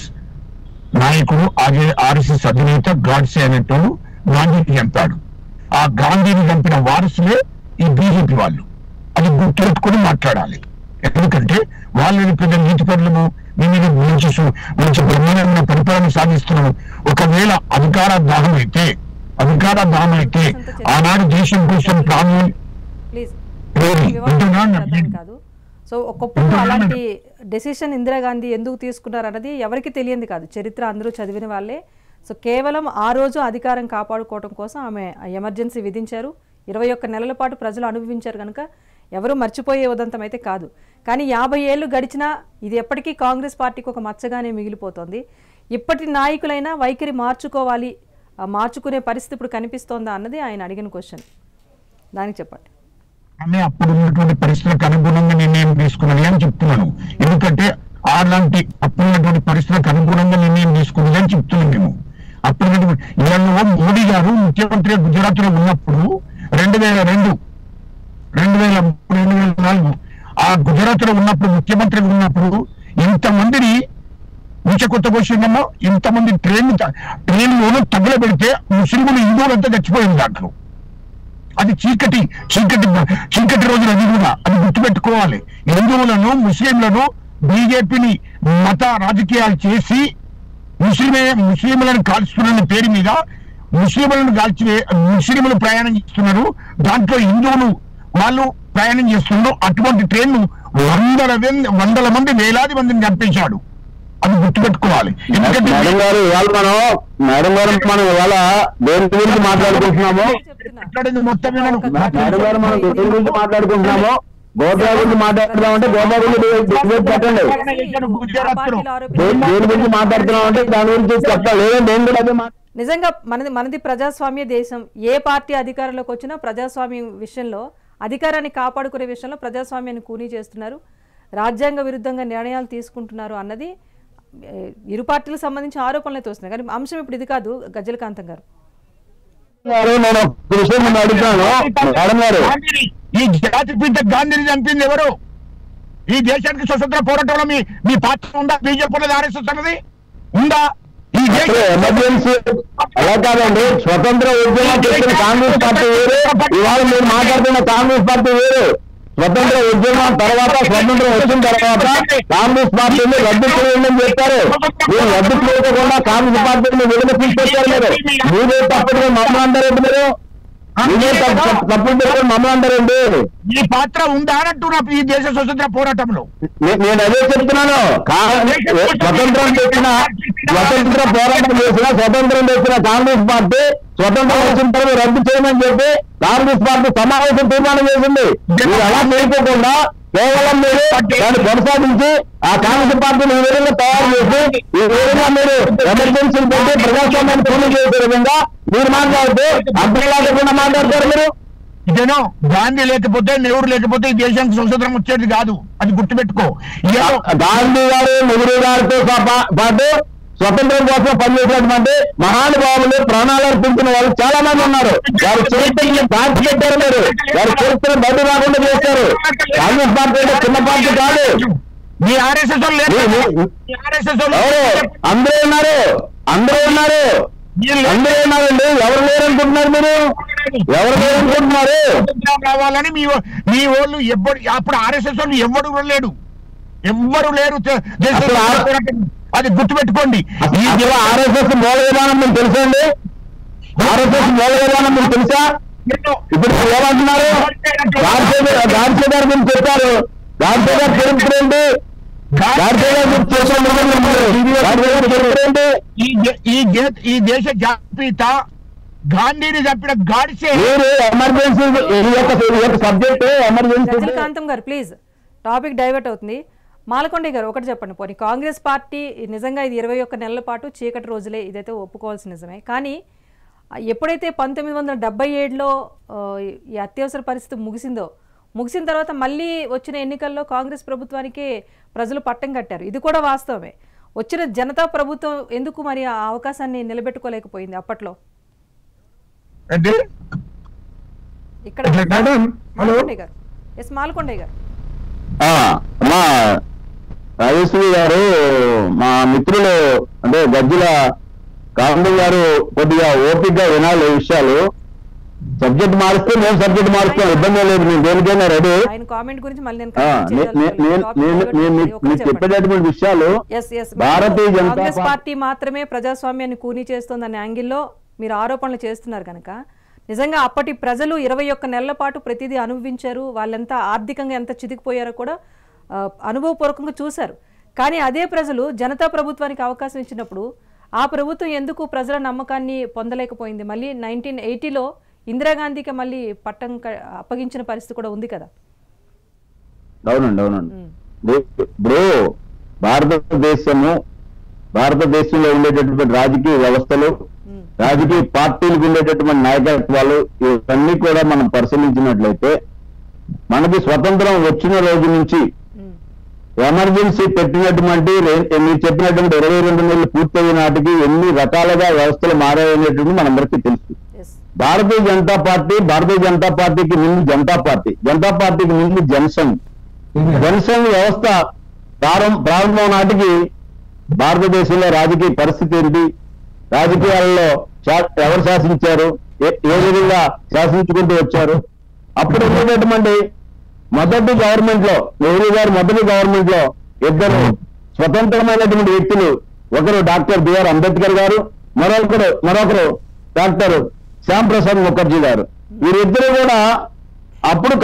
నాయకుడు, ఆర్ఎస్ఎస్ అధినేత గాడ్సే అనేటోడు గాంధీని చంపాడు. ఆ గాంధీని చంపిన వారసులే ఈ బీజేపీ వాళ్ళు. అది గుర్తుపెట్టుకుని మాట్లాడాలి. ఎందుకంటే వాళ్ళని పెద్ద నీతిపరులను మేము మంచి బ్రహ్మాండమైన పరిపాలన సాధిస్తున్నాము. ఒకవేళ అధికార దాహం అయితే ఆనాడు దేశం కోసం ప్రాణం కాదు. సో ఒకప్పుడు అలాంటి డెసిషన్ ఇందిరాగాంధీ ఎందుకు తీసుకున్నారు అన్నది ఎవరికి తెలియంది కాదు, చరిత్ర అందరూ చదివిన వాళ్ళే. సో కేవలం ఆ రోజు అధికారం కాపాడుకోవడం కోసం ఆమె ఎమర్జెన్సీ విధించారు. 21 నెలల పాటు ప్రజలు అనుభవించారు కనుక ఎవరు మర్చిపోయే ఉదంతం అయితే కాదు. కానీ 50 ఏళ్ళు గడిచినా ఇది ఎప్పటికీ కాంగ్రెస్ పార్టీకి ఒక మచ్చగానే మిగిలిపోతుంది. ఇప్పటి నాయకులైనా వైఖరి మార్చుకోవాలి, మార్చుకునే పరిస్థితి ఇప్పుడు కనిపిస్తోందా అన్నది ఆయన అడిగిన క్వశ్చన్. దానికి చెప్పండి. ఆమె అప్పుడు ఉన్నటువంటి పరిస్థితులకు అనుగుణంగా నిర్ణయం తీసుకున్నది అని చెప్తున్నాను. ఎందుకంటే అలాంటి అప్పుడున్నటువంటి పరిస్థితులకు అనుగుణంగా నిర్ణయం తీసుకున్నది అని చెప్తున్నాం మేము. అప్పుడు ఇవాళ మోడీ గారు ముఖ్యమంత్రిగా గుజరాత్ లో ఉన్నప్పుడు 2002, 2003, 2004 ఆ గుజరాత్ లో ఉన్నప్పుడు ముఖ్యమంత్రిగా ఉన్నప్పుడు ఇంతమందిని నీచ కొత్త పోసిందమ్మా. ఇంతమంది ట్రైన్లోనూ తగులబెడితే ముస్లింలు హిందువులంతా చచ్చిపోయింది దాంట్లో. అది చీకటి రోజులు. అది కూడా అది గుర్తుపెట్టుకోవాలి. హిందువులను ముస్లింలను బీజేపీని మత రాజకీయాలు చేసి ముస్లింలను కాల్చుతున్న పేరు మీద ముస్లింలు ప్రయాణం చేస్తున్నారు. దాంట్లో హిందువులు వాళ్ళు ప్రయాణం చేస్తున్నారు. అటువంటి ట్రైన్ను వందల మంది వేలాది మందిని చంపేశాడు. అది గుర్తుపెట్టుకోవాలి. ఎందుకంటే మేడం గారు మనం ఇవాళ దేని గురించి మాట్లాడుకుంటున్నామో మొత్తం మేడం గారు మనం దేని గురించి మాట్లాడుకుంటున్నామో గోదా గురించి మాట్లాడదామంటే గోదా గురించి పెట్టండి. దేని గురించి మాట్లాడుతున్నామంటే దాని గురించి చెప్తాను. లేదంటే నేను కూడా అదే నిజంగా మనది ప్రజాస్వామ్య దేశం. ఏ పార్టీ అధికారంలోకి వచ్చినా ప్రజాస్వామ్యం విషయంలో అధికారాన్ని కాపాడుకునే విషయంలో ప్రజాస్వామ్యాన్ని కూనీ చేస్తున్నారు, రాజ్యాంగ విరుద్ధంగా నిర్ణయాలు తీసుకుంటున్నారు అన్నది ఇరు పార్టీలకు సంబంధించిన ఆరోపణలు అయితే వస్తున్నాయి. కానీ అంశం ఇప్పుడు ఇది కాదు. గజ్జలకాంతం గారు నేను ఒక విషయం నేను అడుగుతాను మేడం గారు. ఈ జాతిపిత గాంధీని చంపింది ఎవరు? ఈ దేశానికి స్వతంత్ర పోరాటంలో మీ పాత్ర ఉందా? బీజేపీ ఆర్ఎస్ఎస్ అన్నది ఉందా? ఈ ఎమర్జెన్సీ అలా కాదండి. స్వతంత్ర ఉద్యమం చేసిన కాంగ్రెస్ పార్టీ వేరు, ఇవాళ మీరు మాట్లాడుతున్న కాంగ్రెస్ పార్టీ వేరు. స్వతంత్ర ఉద్యమం తర్వాత స్వతంత్రం వచ్చిన తర్వాత కాంగ్రెస్ పార్టీని రద్దు చేయండి చెప్పారు. మీరు రద్దు చేయకుండా కాంగ్రెస్ పార్టీని విడుదల తీసుకొచ్చారు. మీరే తప్పకుండా మమ్మల్ని అంటారండి. మీరే తప్పుడు మమ్మల్ని అంటారండి. ఈ పాత్ర ఉందా అంటున్నా ఈ దేశ స్వతంత్ర పోరాటంలో. నేను అదే చెప్తున్నాను. స్వతంత్ర పోరాటం చేసిన స్వతంత్రం తెచ్చిన కాంగ్రెస్ పార్టీ స్వతంత్రం వచ్చిన తర్వాత రద్దు చేయమని చెప్పి కాంగ్రెస్ పార్టీ సమావేశం తీర్మానం చేసింది. మీరు అలా చేయకోకుండా కేవలం మీరు దాన్ని కొనసాగించి ఆ కాంగ్రెస్ పార్టీని ఈ విధంగా తయారు చేసి ఈ విధంగా మీరు ఎమర్జెన్సీని పెట్టి ప్రజాస్వామ్యాన్ని పూర్తి చేసే విధంగా మీరు మాట్లాడితే అర్థం లేకుండా మాట్లాడతారు. మీరు ఇదేనో గాంధీ లేకపోతే నెహ్రూ లేకపోతే ఈ దేశానికి స్వతంత్రం వచ్చేది కాదు. అది గుర్తుపెట్టుకో. గాంధీ గారు నెహ్రూ గారితో పాటు స్వతంత్రం కోసం పనిచేసినటువంటి మహానుభావులు ప్రాణాలు అర్పించిన వాళ్ళు చాలా మంది ఉన్నారు. వారి చరిత్రని దాచి పెట్టారు. మీరు వారి చరిత్రను బయట రాకుండా చేశారు. కాంగ్రెస్ పార్టీ అంటే చిన్న పార్టీ కాదు. మీ ఆర్ఎస్ఎస్ అందరూ ఉన్నారండి. ఎవరు లేరనుకుంటున్నారు మీరు? ఎవరు లేరనుకుంటున్నారు? కావాలని మీ వాళ్ళు అప్పుడు ఆర్ఎస్ఎస్ వాళ్ళు ఎవ్వరు లేరు. అది గుర్తుపెట్టుకోండి. ఆర్ఎస్ఎస్ మూల విధానం మీకు తెలుసా అండి? ఆర్ఎస్ఎస్ మూల విధానం మీకు తెలుసా? ఇప్పుడు ఏమంటున్నారు? గాడ్సే గారి గురించి చెప్పారు. గాడ్సే గారు చరిత్ర ఏంటి? ఈ దేశ జాతీయత గాంధీని చంపిన Godse. Emergency subject emergency. Kantham గారు ప్లీజ్, టాపిక్ డైవర్ట్ అవుతుంది. మాలకొండ గారు ఒకటి చెప్పండి. పోనీ కాంగ్రెస్ పార్టీ నిజంగా ఇది 21 నెలల పాటు చీకటి రోజులే, ఇదైతే ఒప్పుకోవాల్సిన నిజమే. కానీ ఎప్పుడైతే 1977లో ఈ అత్యవసర పరిస్థితి ముగిసిన తర్వాత మళ్ళీ వచ్చిన ఎన్నికల్లో కాంగ్రెస్ ప్రభుత్వానికి ప్రజలు పట్టం కట్టారు. ఇది కూడా వాస్తవమే. వచ్చిన జనతా ప్రభుత్వం ఎందుకు మరి ఆ అవకాశాన్ని నిలబెట్టుకోలేకపోయింది అప్పట్లో? ఇక్కడ మాలకొండ గారు రాజేశ్వరి గారు మా మిత్రులు అంటే గజ్జల కాంతం గారు కొద్దిగా ఓపికగా వినాలి విషయాలు. సబ్జెక్ట్ మారిస్తే నేను సబ్జెక్ట్ మారుస్తాను, ఇబ్బంది లేదు. నేను దేనికైనా రెడీ. నేను చెప్పేటటువంటి విషయాలు భారతీయ జనతా పార్టీ మాత్రమే ప్రజాస్వామ్యాన్ని కూనీ చేస్తోందనే యాంగిల్లో మీరు ఆరోపణలు చేస్తున్నారు కనుక నిజంగా అప్పటి ప్రజలు 21 నెలల పాటు ప్రతిదీ అనుభవించారు. వాళ్ళంతా ఆర్థికంగా ఎంత చితికిపోయారో కూడా అనుభవపూర్వకంగా చూశారు. కానీ అదే ప్రజలు జనతా ప్రభుత్వానికి అవకాశం ఇచ్చినప్పుడు ఆ ప్రభుత్వం ఎందుకు ప్రజల నమ్మకాన్ని పొందలేకపోయింది? మళ్ళీ 1980లో ఇందిరాగాంధీకి మళ్ళీ పట్టం అప్పగించిన పరిస్థితి కూడా ఉంది కదా. అవునండి. ఇప్పుడు భారతదేశంలో ఉండేటటువంటి రాజకీయ వ్యవస్థలు, రాజకీయ పార్టీలకు ఉండేటటువంటి నాయకత్వాలు ఇవన్నీ కూడా మనం పరిశీలించినట్లయితే మనకి స్వతంత్రం వచ్చిన రోజు నుంచి ఎమర్జెన్సీ పెట్టినటువంటి మీరు చెప్పినటువంటి 22 నెలలు పూర్తయ్యే నాటికి ఎన్ని రకాలుగా వ్యవస్థలు మారాయనేటువంటి మనందరికీ తెలుసు. భారతీయ జనతా పార్టీకి ముందు జనతా పార్టీకి ముందు జనసంఘ్ వ్యవస్థ ప్రారంభం నాటికి భారతదేశంలో రాజకీయ పరిస్థితి ఏంటి, రాజకీయాలలో ఎవరు శాసించారు, ఏ విధంగా శాసించుకుంటూ వచ్చారు. అప్పుడు ఉండేటటువంటి మొదటి గవర్నమెంట్ లో, నెహ్రూ గారు మొదటి గవర్నమెంట్ లో ఇద్దరు స్వతంత్రమైనటువంటి వ్యక్తులు, ఒకరు డాక్టర్ బిఆర్ అంబేద్కర్ గారు, మరొకరు డాక్టర్ శ్యామ్ ప్రసాద్ ముఖర్జీ గారు. వీరిద్దరూ కూడా అప్పుడు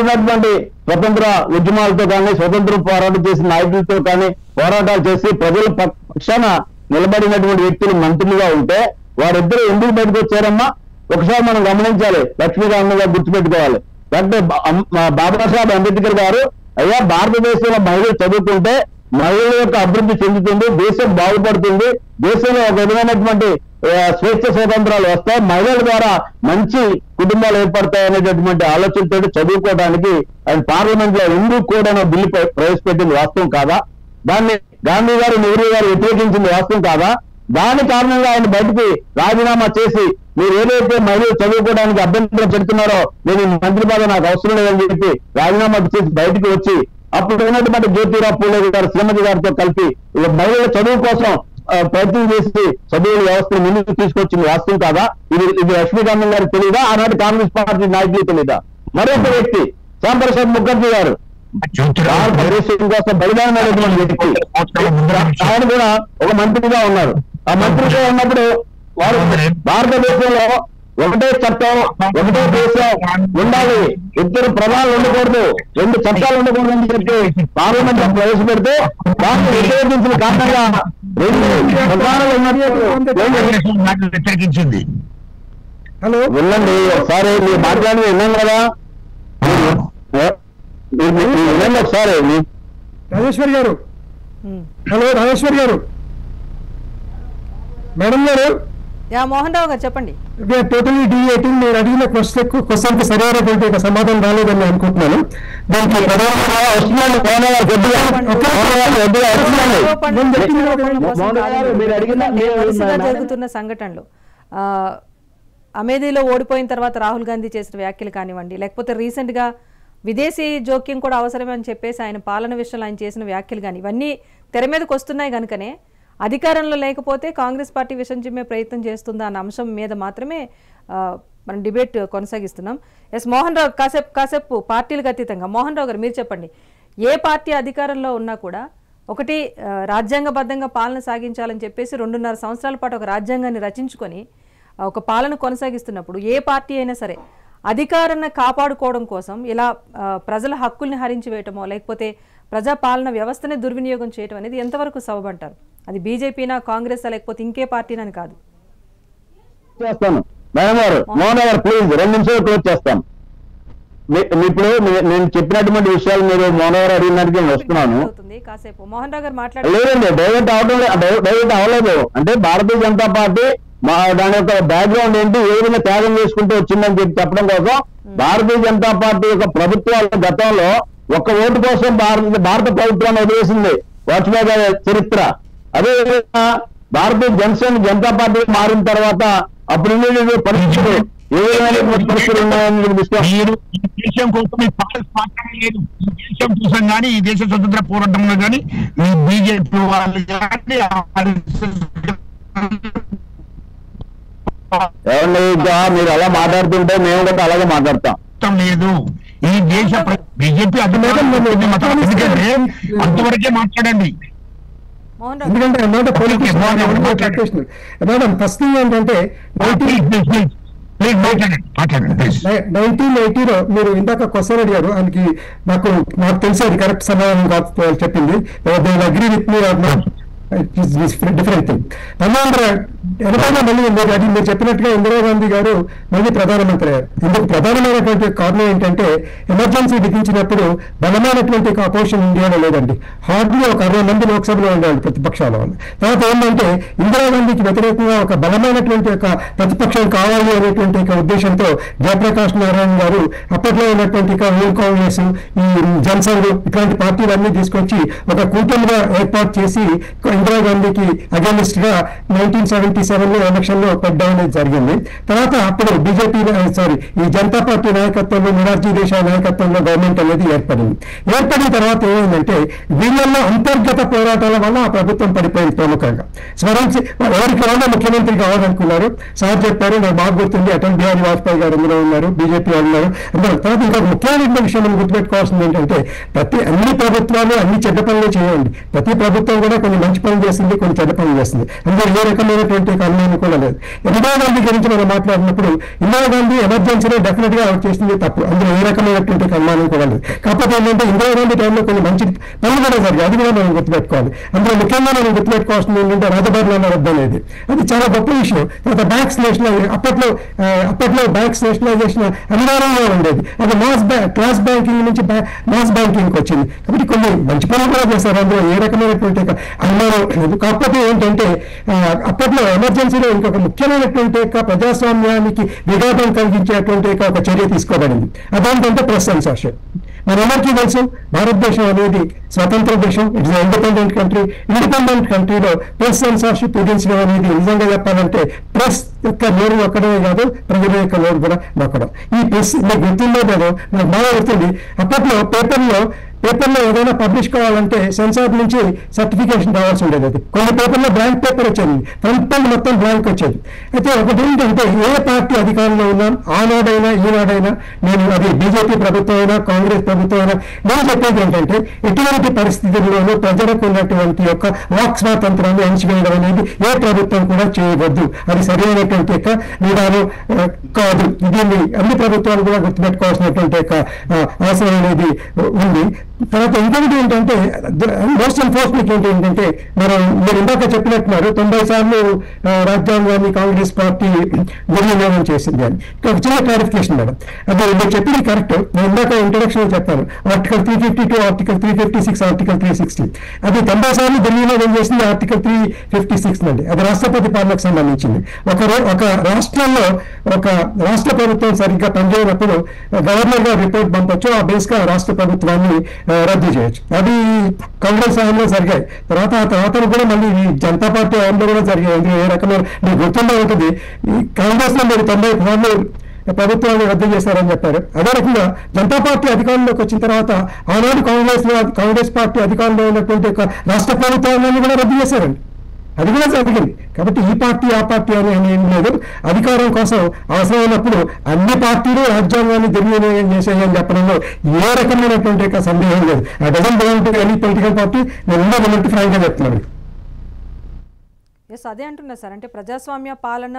ఉన్నటువంటి స్వతంత్ర ఉద్యమాలతో కానీ, స్వతంత్ర పోరాటం చేసిన నాయకులతో కానీ పోరాటాలు చేసి ప్రజల పక్షాన నిలబడినటువంటి వ్యక్తులు మంత్రులుగా ఉంటే వారిద్దరూ ఎందుకు బయటకు వచ్చారమ్మా? ఒకసారి మనం గమనించాలి, లక్ష్మీకాంత్ గారు గుర్తుపెట్టుకోవాలి. డాక్టర్ బాబాసాహెబ్ అంబేద్కర్ గారు, అయ్యా భారతదేశంలో మహిళలు చదువుకుంటే మహిళల యొక్క అభివృద్ధి చెందుతుంది, దేశం బాగుపడుతుంది, దేశంలో ఒక విధమైనటువంటి స్వేచ్ఛ స్వాతంత్రాలు వస్తాయి, మహిళల ద్వారా మంచి కుటుంబాలు ఏర్పడతాయి అనేటటువంటి ఆలోచనతో చదువుకోవడానికి ఆయన పార్లమెంట్ లో ఎందుకు కూడా బిల్లు ప్రవేశపెట్టింది వాస్తవం కాదా? దాన్ని గాంధీ గారు, నెహ్రూ గారు వ్యతిరేకించింది వాస్తవం కాదా? దాని కారణంగా ఆయన బయటికి రాజీనామా చేసి, మీరు ఏదైతే మహిళలు చదువుకోవడానికి అభ్యంతరం పెడుతున్నారో నేను ఈ మంత్రి పదవి నాకు అవసరం లేదని చెప్పి రాజీనామా చేసి బయటికి వచ్చి అప్పుడు ఉన్నటువంటి జ్యోతిరావు పూలే గారు శ్రీమతి గారితో కలిపి మహిళల చదువు కోసం ప్రయత్నం చేసి చదువుల వ్యవస్థను ముందుకు తీసుకొచ్చింది వాస్తవం కాదా? ఇది లక్ష్మీకాంత్ గారికి తెలియదా? ఆనాటి కాంగ్రెస్ పార్టీ నాయకులు తెలియదా? మరొక వ్యక్తి శ్యామ్ ప్రసాద్ ముఖర్జీ గారు, భారతదేశం కోసం బలిదానమైనటువంటి వ్యక్తి, ఆయన కూడా ఒక మంత్రిగా ఉన్నారు. ఆ మంత్రిగా ఉన్నప్పుడు వారు భారతదేశంలో ఒకటే చట్టం, ఒకటే దేశం ఉండాలి, ఇద్దరు ప్రధానులు ఉండకూడదు, రెండు చట్టాలు ఉండకూడదు అని చెప్పి పార్లమెంట్ లో ప్రవేశపెడితే దాన్ని వ్యతిరేకించిన కారణంగా రెండు ప్రధానులు వ్యతిరేకించింది. హలో వినండి ఒకసారి, మీరు మాట్లాడి విన్నాం కదా, వినండి ఒకసారి. రాజేశ్వరి గారు, హలో రాజేశ్వరి గారు, మేడం గారు, మోహన్ రావు గారు చెప్పండి. టోటలీ డిఏటింగ్. నేను అడిగిన క్వశ్చన్ కి సరైనటువంటి ఒక సమాధానం రాలేదని అనుకుంటున్నాను. దానికి జరుగుతున్న సంఘటనలు, అమేథీలో ఓడిపోయిన తర్వాత రాహుల్ గాంధీ చేసిన వ్యాఖ్యలు కానివ్వండి, లేకపోతే రీసెంట్ గా విదేశీ జోక్యం కూడా అవసరమే అని చెప్పేసి ఆయన పాలన విషయంలో ఆయన చేసిన వ్యాఖ్యలు కానీ ఇవన్నీ తెర మీదకి వస్తున్నాయి కనుకనే అధికారంలో లేకపోతే కాంగ్రెస్ పార్టీ విషయం చిమ్మే ప్రయత్నం చేస్తుందా అన్న అంశం మీద మాత్రమే మనం డిబేట్ కొనసాగిస్తున్నాం. ఎస్ మోహన్ రావు, కాసేపు పార్టీలకు అతీతంగా మోహన్ రావు గారు మీరు చెప్పండి. ఏ పార్టీ అధికారంలో ఉన్నా కూడా ఒకటి రాజ్యాంగబద్ధంగా పాలన సాగించాలని చెప్పేసి 2.5 సంవత్సరాల పాటు ఒక రాజ్యాంగాన్ని రచించుకొని ఒక పాలన కొనసాగిస్తున్నప్పుడు ఏ పార్టీ అయినా సరే అధికారాన్ని కాపాడుకోవడం కోసం ఇలా ప్రజల హక్కుల్ని హరించి వేయటమో లేకపోతే ప్రజాపాలన వ్యవస్థనే దుర్వినియోగం చేయటం అనేది ఎంతవరకు సబబంటారు? అది బీజేపీనా, కాంగ్రెస్ లేకపోతే ఇంకే పార్టీనని కాదు. చేస్తాను మేడం గారు, మోహన్ గారు ప్లీజ్ 2 నిమిషాలు క్లోజ్ చేస్తాను. ఇప్పుడు నేను చెప్పినటువంటి విషయాలు మీరు మోహన్ గారు అడిగినట్టుగా నేను వస్తున్నాను. కాసేపు మోహన్ రావు గారు మాట్లాడారు. లేదండి, డైవర్ట్ అవ్వలేదు. అంటే భారతీయ జనతా పార్టీ దాని యొక్క బ్యాక్గ్రౌండ్ ఏంటి, ఏ విధంగా త్యాగం చేసుకుంటూ వచ్చిందని చెప్పి చెప్పడం కోసం భారతీయ జనతా పార్టీ యొక్క ప్రభుత్వాల గతంలో ఒక్క ఓటు కోసం భారత ప్రభుత్వాన్ని వదిలేసింది, వాజ్పేయి గారి చరిత్ర. అదేవిధంగా భారతీయ జనతా పార్టీ మారిన తర్వాత అప్పుడు పరిస్థితులు ఏ విధమైన పరిస్థితులు ఉన్నాయని దేశం కోసం లేదు. ఈ దేశం చూసాం కానీ, ఈ దేశ స్వతంత్ర పోరాటంలో కానీ బీజేపీ వాళ్ళు కానీ మీరు అలా మాట్లాడుతుంటే మేము కూడా అలాగే మాట్లాడతాం లేదు. ఈ దేశ బీజేపీ ఎందుకంటే అంతవరకే మాట్లాడండి. ఎందుకంటే మేడం ఫస్ట్ థింగ్ ఏంటంటే 1980లో మీరు ఇందాక క్వశ్చన్ అడిగారు, దానికి నాకు తెలిసి అది కరెక్ట్ సమాధానం కాకపోవాలి చెప్పింది. Agree with me different thing. 1980లో మళ్ళీ మీరు చెప్పినట్టుగా ఇందిరాగాంధీ గారు మళ్ళీ ప్రధానమంత్రి అయ్యారు. ఇందుకు ప్రధానమైనటువంటి కారణం ఏంటంటే ఎమర్జెన్సీ విధించినప్పుడు బలమైనటువంటి అపోజిషన్ ఇండియాలో లేదండి. హార్డ్లీ ఒక 60 మంది లోక్సభలో ఉండేవాళ్ళు ప్రతిపక్షాల వాళ్ళు. తర్వాత ఏంటంటే ఇందిరాగాంధీకి వ్యతిరేకంగా ఒక బలమైనటువంటి ఒక ప్రతిపక్షం కావాలి అనేటువంటి ఒక ఉద్దేశంతో జయప్రకాష్ నారాయణ గారు అప్పట్లో ఉన్నటువంటి యూత్ కాంగ్రెస్, ఈ జనసంఘ్ ఇట్లాంటి పార్టీలన్నీ తీసుకొచ్చి ఒక కూటమిగా ఏర్పాటు చేసి ఇందిరాగాంధీకి అగేనిస్ట్ గా 1970 1997 ఎలక్షన్ లో పెట్టడం అనేది జరిగింది. తర్వాత అప్పుడు బీజేపీ ఈ జనతా పార్టీ నాయకత్వంలో మొరార్జీ దేశాయ్ నాయకత్వంలో గవర్నమెంట్ అనేది ఏర్పడిన తర్వాత ఏమైందంటే వీళ్ళల్లో అంతర్గత పోరాటాల వల్ల ఆ ప్రభుత్వం పడిపోయింది. ప్రముఖంగా స్వరించి ఎవరికి వాళ్ళు ముఖ్యమంత్రి కావాలనుకున్నారు. సార్ చెప్పారు, నాకు బాగా గుర్తుంది, అటల్ బిహారీ వాజ్పేయి గారు అందులో ఉన్నారు, బీజేపీ వాళ్ళు ఉన్నారు. తర్వాత ఇంకా ముఖ్యమైన విషయం మనం గుర్తుపెట్టుకోవాల్సింది ఏంటంటే అన్ని ప్రభుత్వాలు అన్ని చెడ్డ పనులు చేయండి. ప్రతి ప్రభుత్వం కూడా కొన్ని మంచి పనులు చేస్తుంది, కొన్ని చెడ్డ పనులు చేస్తుంది. అందులో ఏ రకమైనటువంటి అనుమానం కూడా లేదు. ఇందిరాగాంధీ గురించి మనం మాట్లాడినప్పుడు ఇందిరాగాంధీ ఎమర్జెన్సీలో డెఫినెట్ గా ఆవిడ చేసింది తప్పు, అందులో ఏ రకమైనటువంటి అనుమానం కూడా లేదు. కాకపోతే ఏంటంటే ఇందిరాగాంధీ టైంలో కొన్ని మంచి పనులు కూడా జరిగాయి, అది కూడా మనం గుర్తుపెట్టుకోవాలి. అందులో ముఖ్యంగా మనం గుర్తుపెట్టుకోవాల్సింది ఏంటంటే రాజభవనాల రద్దు అనేది, అది చాలా గొప్ప విషయం. తర్వాత బ్యాంక్స్ నేషనలైజేషన్, అప్పట్లో బ్యాంక్స్ నేషనలైజేషన్ అనివార్యంగా ఉండేది. అది క్లాస్ బ్యాంకింగ్ నుంచి మాస్ బ్యాంకింగ్ వచ్చింది. కాబట్టి కొన్ని మంచి పనులు కూడా చేశారు, అందులో ఏ రకమైనటువంటి అనుమానం లేదు. కాకపోతే ఏంటంటే అప్పట్లో ఎమర్జెన్సీలో ఇంకొక ముఖ్యమైనటువంటి ప్రజాస్వామ్యానికి విఘాతం కలిగించేటువంటి ఒక చర్య తీసుకోబడింది. అదేంటంటే ప్రెస్ సెన్సార్షిప్. మనందరికీ తెలుసు, భారతదేశం అనేది స్వతంత్ర దేశం, ఇట్స్ ఇండిపెండెంట్ కంట్రీ. ఇండిపెండెంట్ కంట్రీలో ప్రెస్ సెన్సార్షిప్ విధించడం అనేది నిజంగా చెప్పాలంటే ప్రెస్ యొక్క నోరు నొక్కడమే కాదు, ప్రజల యొక్క నోరు కూడా నొక్కడం. ఈ ప్రెస్ మీకు గుర్తుందో లేదో, నాకు బాగా గుర్తుంది. అప్పట్లో పేపర్లో ఏదైనా పబ్లిష్ కావాలంటే సెన్సార్ నుంచి సర్టిఫికేషన్ రావాల్సి ఉండేది. అది కొన్ని పేపర్లో బ్లాంక్ పేపర్ వచ్చేది, ఫ్రంట్ పేజ్ మొత్తం బ్లాంక్ వచ్చేది. అయితే ఒకటి ఏంటంటే ఏ పార్టీ అధికారంలో ఉన్నా, ఆనాడైనా ఈనాడైనా, నేను అది బీజేపీ ప్రభుత్వం అయినా కాంగ్రెస్ ప్రభుత్వం అయినా, నేను చెప్పేది ఏంటంటే ఎటువంటి పరిస్థితుల్లోనూ ప్రజలకు ఉన్నటువంటి యొక్క వాక్ స్వాతంత్రాన్ని అణచివేయడం అనేది ఏ ప్రభుత్వం కూడా చేయవద్దు. అది సరైనటువంటి యొక్క విధానం కాదు. దీన్ని అన్ని ప్రభుత్వాలు కూడా గుర్తుపెట్టుకోవాల్సినటువంటి యొక్క అవసరం అనేది ఉంది. తర్వాత ఇంకొకటి ఏంటంటే మోస్ట్ ఎన్ఫోర్స్మెంట్ ఏంటంటే మీరు ఇందాక చెప్పినట్టున్నారు 90 సార్లు రాజ్యాంగాన్ని కాంగ్రెస్ పార్టీ దుర్వినియోగం చేసింది అని. ఒక చిన్న క్లారిఫికేషన్ మేడం, అది మీరు చెప్పింది కరెక్ట్. నేను ఇందాక ఇంట్రొడక్షన్ చెప్పాను, ఆర్టికల్ 352, ఆర్టికల్ 356, ఆర్టికల్ 360. అది 90 సార్లు దుర్వినియోగం చేసింది ఆర్టికల్ 356 అండి. అది రాష్ట్రపతి పాలనకు సంబంధించింది. ఒక రాష్ట్రంలో ఒక రాష్ట్ర ప్రభుత్వం సరిగ్గా పనిచేయనప్పుడు గవర్నర్ గారు రిపోర్ట్ పంపొచ్చు, ఆ బేస్ గా రాష్ట్ర ప్రభుత్వాన్ని రద్దు చేయొచ్చు. అది కాంగ్రెస్ హయాంలో జరిగాయి. తర్వాత కూడా మళ్ళీ ఈ జనతా పార్టీ హయాంలో కూడా జరిగాయి. ఏ రకమైన మీకు గుర్తుండే ఉంటుంది, ఈ కాంగ్రెస్ లో మీరు 90 సార్లు ప్రభుత్వాన్ని రద్దు చేశారని చెప్పారు. అదే రకంగా జనతా పార్టీ అధికారంలోకి వచ్చిన తర్వాత ఆనాడు కాంగ్రెస్ పార్టీ అధికారంలో ఉన్నటువంటి రాష్ట్ర ప్రభుత్వాన్ని కూడా రద్దు చేశారండి. అది కూడా జరిగింది. కాబట్టి ఈ పార్టీ ఆ పార్టీ అని ఏం లేదు. అధికారం కోసం అవసరమైనప్పుడు అన్ని పార్టీలు రాజ్యాంగాన్ని దుర్వినియోగం చేసేయని చెప్పడంలో ఏ రకమైనటువంటి సందేహం లేదు. ఆ dozen belong to any political party. నేను ఉన్నటువంటి ఫ్రాంక్ గా చెప్తున్నాను. ఎస్, అదే అంటున్నా సార్. అంటే ప్రజాస్వామ్య పాలన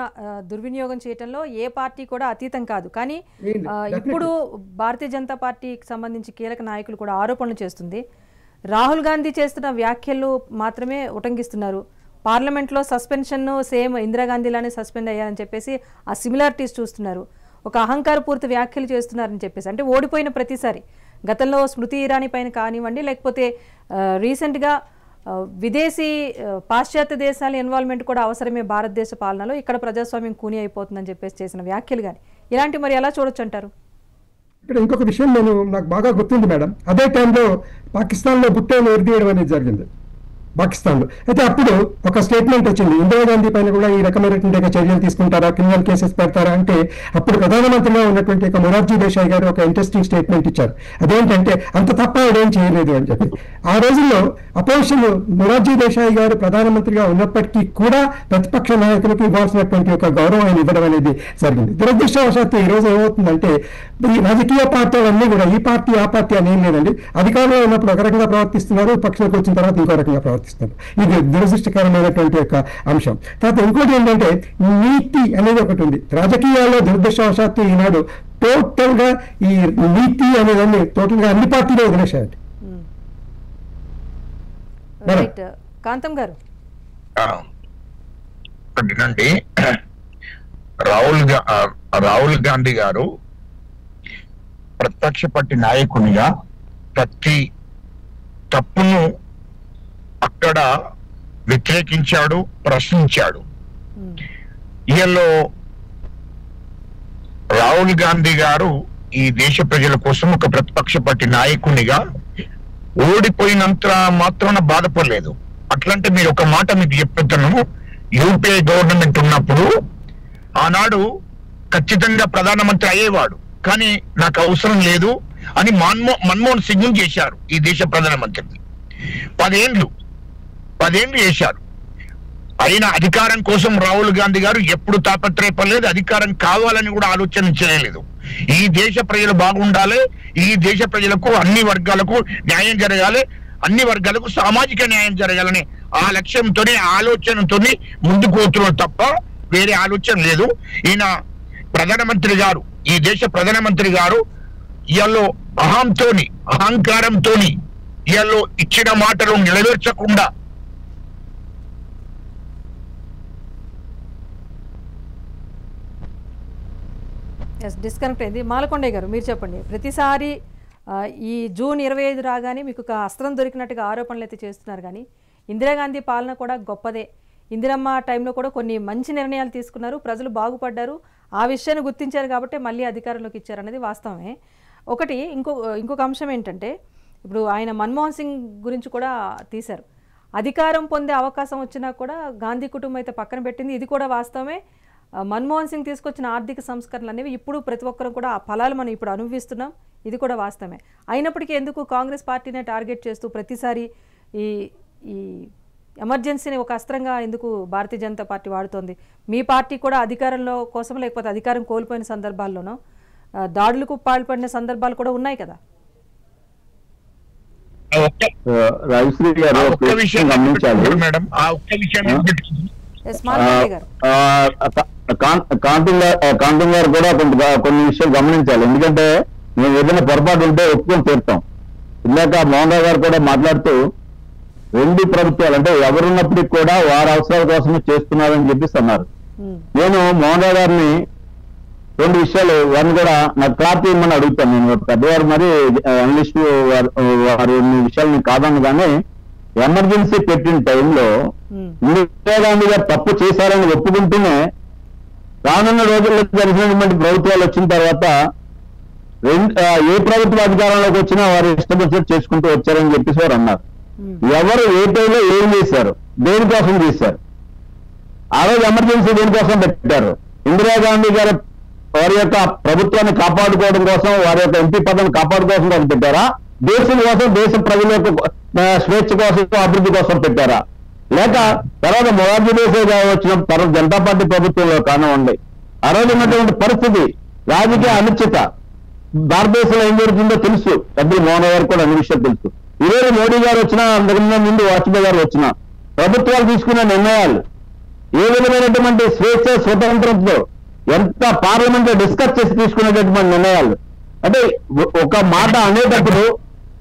దుర్వినియోగం చేయడంలో ఏ పార్టీ కూడా అతీతం కాదు. కానీ ఇప్పుడు భారతీయ జనతా పార్టీకి సంబంధించి కీలక నాయకులు కూడా ఆరోపణలు చేస్తుంది. రాహుల్ గాంధీ చేస్తున్న వ్యాఖ్యలు మాత్రమే ఉటంకిస్తున్నారు. పార్లమెంట్లో సస్పెన్షన్ సేమ్ ఇందిరాగాంధీలానే సస్పెండ్ అయ్యారని చెప్పేసి ఆ సిమిలారిటీస్ చూస్తున్నారు. ఒక అహంకారపూరిత వ్యాఖ్యలు చేస్తున్నారని చెప్పేసి, అంటే ఓడిపోయిన ప్రతిసారి గతంలో స్మృతి ఇరానీ పైన కానివ్వండి, లేకపోతే రీసెంట్గా విదేశీ పాశ్చాత్య దేశాల ఇన్వాల్వ్మెంట్ కూడా అవసరమే భారతదేశ పాలనలో, ఇక్కడ ప్రజాస్వామ్యం కూని అయిపోతుందని చెప్పేసి చేసిన వ్యాఖ్యలు కానీ ఇలాంటి మరి ఎలా చూడొచ్చు అంటారు? ఇక్కడ ఇంకొక విషయం నాకు బాగా గుర్తుంది మేడం. అదే టైంలో పాకిస్తాన్లో బుట్టను ఎరిదీయడం అనేది జరిగింది పాకిస్తాన్లో. అయితే అప్పుడు ఒక స్టేట్మెంట్ వచ్చింది, ఇందిరాగాంధీ పైన కూడా ఈ రకమైనటువంటి చర్యలు తీసుకుంటారా, క్రిమినల్ కేసెస్ పెడతారా అంటే అప్పుడు ప్రధానమంత్రిగా ఉన్నటువంటి మొరార్జీ దేశాయ్ గారు ఒక ఇంట్రెస్టింగ్ స్టేట్మెంట్ ఇచ్చారు. అదేంటంటే అంత తప్ప ఏం చేయలేదు అని చెప్పి. ఆ రోజుల్లో అపోజిషన్ మొరార్జీ దేశాయ్ గారు ప్రధానమంత్రిగా ఉన్నప్పటికీ కూడా ప్రతిపక్ష నాయకులకు ఇవ్వాల్సినటువంటి ఒక గౌరవం ఆయన ఇవ్వడం అనేది జరిగింది. దురదృష్టవశాత్తు ఈ రోజు ఏమవుతుందంటే ఈ రాజకీయ పార్టీలన్నీ కూడా ఈ పార్టీ ఆ పార్టీ అని ఏం లేదండి. అధికారంలో ఉన్నప్పుడు ఒక రకంగా ప్రవర్తిస్తున్నారు, పక్షంలోకి వచ్చిన తర్వాత ఇంకో రకంగా ప్రవర్తిస్తున్నారు. ఇది దురదృష్టకరమైనటువంటి ఒక అంశం. తర్వాత ఇంకోటి ఏంటంటే నీతి అనేది ఒకటి ఉంది రాజకీయాల్లో. దురదృష్టవశాత్తు ఈనాడు టోటల్ గా ఈ నీతి అనేదాన్ని టోటల్ గా అన్ని పార్టీలో వదిలేశాయండి. కాంతం గారు, రాహుల్ గాంధీ గారు ప్రతిపక్ష పార్టీ నాయకునిగా ప్రతి తప్పును అక్కడ వ్యతిరేకించాడు, ప్రశ్నించాడు. ఈయనలో రాహుల్ గాంధీ గారు ఈ దేశ ప్రజల కోసం ఒక ప్రతిపక్ష పార్టీ నాయకునిగా ఓడిపోయినంత మాత్రాన బాధపడలేదు. అట్లంటే మీరు ఒక మాట మీకు చెప్తున్నాను, యూపీఏ గవర్నమెంట్ ఉన్నప్పుడు ఆనాడు ఖచ్చితంగా ప్రధానమంత్రి అయ్యేవాడు, కానీ నాకు అవసరం లేదు అని మన్మోహన్ సింగ్ చేశారు ఈ దేశ ప్రధానమంత్రిని. 10 ఏళ్ళు చేశారు. అయినా అధికారం కోసం రాహుల్ గాంధీ గారు ఎప్పుడు తాపత్రయపడలేదు, అధికారం కావాలని కూడా ఆలోచన చేయలేదు. ఈ దేశ ప్రజలు బాగుండాలి, ఈ దేశ ప్రజలకు అన్ని వర్గాలకు న్యాయం జరగాలి, అన్ని వర్గాలకు సామాజిక న్యాయం జరగాలని ఆ లక్ష్యంతోనే ఆలోచనతోనే ముందుకు పోతున్నారు తప్ప వేరే ఆలోచన లేదు. ఈయన ప్రధానమంత్రి గారు, ఈ దేశ ప్రధానమంత్రి గారు ఇయాలో అహంకారంతోని ఇయాలో ఇచ్చిన మాటలు నెరవేర్చకుండా డిస్కనెక్ట్ అయింది. మాలకొండయ్య గారు మీరు చెప్పండి. ప్రతిసారి ఈ జూన్ 25 రాగానే మీకు ఒక అస్త్రం దొరికినట్టుగా ఆరోపణలు అయితే చేస్తున్నారు, కానీ ఇందిరాగాంధీ పాలన కూడా గొప్పదే, ఇందిరమ్మ టైంలో కూడా కొన్ని మంచి నిర్ణయాలు తీసుకున్నారు, ప్రజలు బాగుపడ్డారు, ఆ విషయాన్ని గుర్తించారు కాబట్టి మళ్ళీ అధికారంలోకి ఇచ్చారనేది వాస్తవమే. ఒకటి ఇంకొక అంశం ఏంటంటే, ఇప్పుడు ఆయన మన్మోహన్ సింగ్ గురించి కూడా తీశారు. అధికారం పొందే అవకాశం వచ్చినా కూడా గాంధీ కుటుంబం అయితే పక్కన పెట్టింది, ఇది కూడా వాస్తవమే. మన్మోహన్ సింగ్ తీసుకొచ్చిన ఆర్థిక సంస్కరణలు అనేవి ఇప్పుడు ప్రతి ఒక్కరు కూడా ఆ ఫలాలు మనం ఇప్పుడు అనుభవిస్తున్నాం, ఇది కూడా వాస్తవమే. అయినప్పటికీ ఎందుకు కాంగ్రెస్ పార్టీనే టార్గెట్ చేస్తూ ప్రతిసారి ఈ ఎమర్జెన్సీని ఒక అస్త్రంగా ఎందుకు భారతీయ జనతా పార్టీ వాడుతోంది? మీ పార్టీ కూడా అధికారంలో కోసం, లేకపోతే అధికారం కోల్పోయిన సందర్భాల్లోనో దాడులకు పాల్పడిన సందర్భాలు కూడా ఉన్నాయి కదా. రాజశ్రీ గారు ఒక్క విషయం గమనించాలి మేడం, ఆ ఒక్క విషయం కాంతం గారు కూడా కొన్ని విషయాలు గమనించాలి. ఎందుకంటే మేము ఏదైనా పొరపాటు ఉంటే ఒప్పుకొని తీరుతాం. ఇందాక మోహన్ రావు గారు కూడా మాట్లాడుతూ 2 ప్రభుత్వాలు అంటే ఎవరున్నప్పటికీ కూడా వారి అవసరాల కోసమే చేస్తున్నారని చెప్పేసి అన్నారు. నేను మోహన్ రావు గారిని 2 విషయాలు, వారిని కూడా నాకు క్లారిటీ ఇమ్మని అడుగుతాను. నేను పెద్దవారు మరి అనలిస్టు వారి విషయాలు కాదను, కానీ ఎమర్జెన్సీ పెట్టిన టైంలో ఇందిరాగాంధీ గారు తప్పు చేశారని ఒప్పుకుంటూనే రానున్న రోజుల్లో జరిగినటువంటి ప్రభుత్వాలు వచ్చిన తర్వాత ఏ ప్రభుత్వ అధికారంలోకి వచ్చినా వారు ఇష్టం వచ్చినట్టు చేసుకుంటూ వచ్చారని చెప్పేసి వారు అన్నారు. ఎవరు ఏ టైంలో ఏం చేశారు, దేనికోసం చేశారు? ఆ రోజు ఎమర్జెన్సీ దేనికోసం పెట్టారు? ఇందిరాగాంధీ గారు వారి యొక్క ప్రభుత్వాన్ని కాపాడుకోవడం కోసం, వారి యొక్క ఎంపీ పదవిని కాపాడుకోవడం కోసం పెట్టారా? దేశం కోసం, దేశ ప్రజల యొక్క స్వేచ్ఛ కోసం, అభివృద్ధి కోసం పెట్టారా? లేక తర్వాత మొరార్జీ దేశాయ్ గారు వచ్చిన తర్వాత జనతా పార్టీ ప్రభుత్వంలో కానివ్వండి, ఆ రోజు ఉన్నటువంటి పరిస్థితి, రాజకీయ అనిశ్చిత, భారతదేశంలో ఏం జరుగుతుందో తెలుసు, పెద్దలు మోహన్ గారు కూడా అన్ని విషయాలు తెలుసు. ఈరోజు మోడీ గారు వచ్చినా, అంతకుముందు ముందు వాజ్పేయి గారు వచ్చినా ప్రభుత్వాలు తీసుకున్న నిర్ణయాలు ఏ విధమైనటువంటి స్వేచ్ఛ స్వతంత్రంతో ఎంత పార్లమెంట్ లో డిస్కస్ చేసి తీసుకునేటటువంటి నిర్ణయాలు, అంటే ఒక మాట అనేటప్పుడు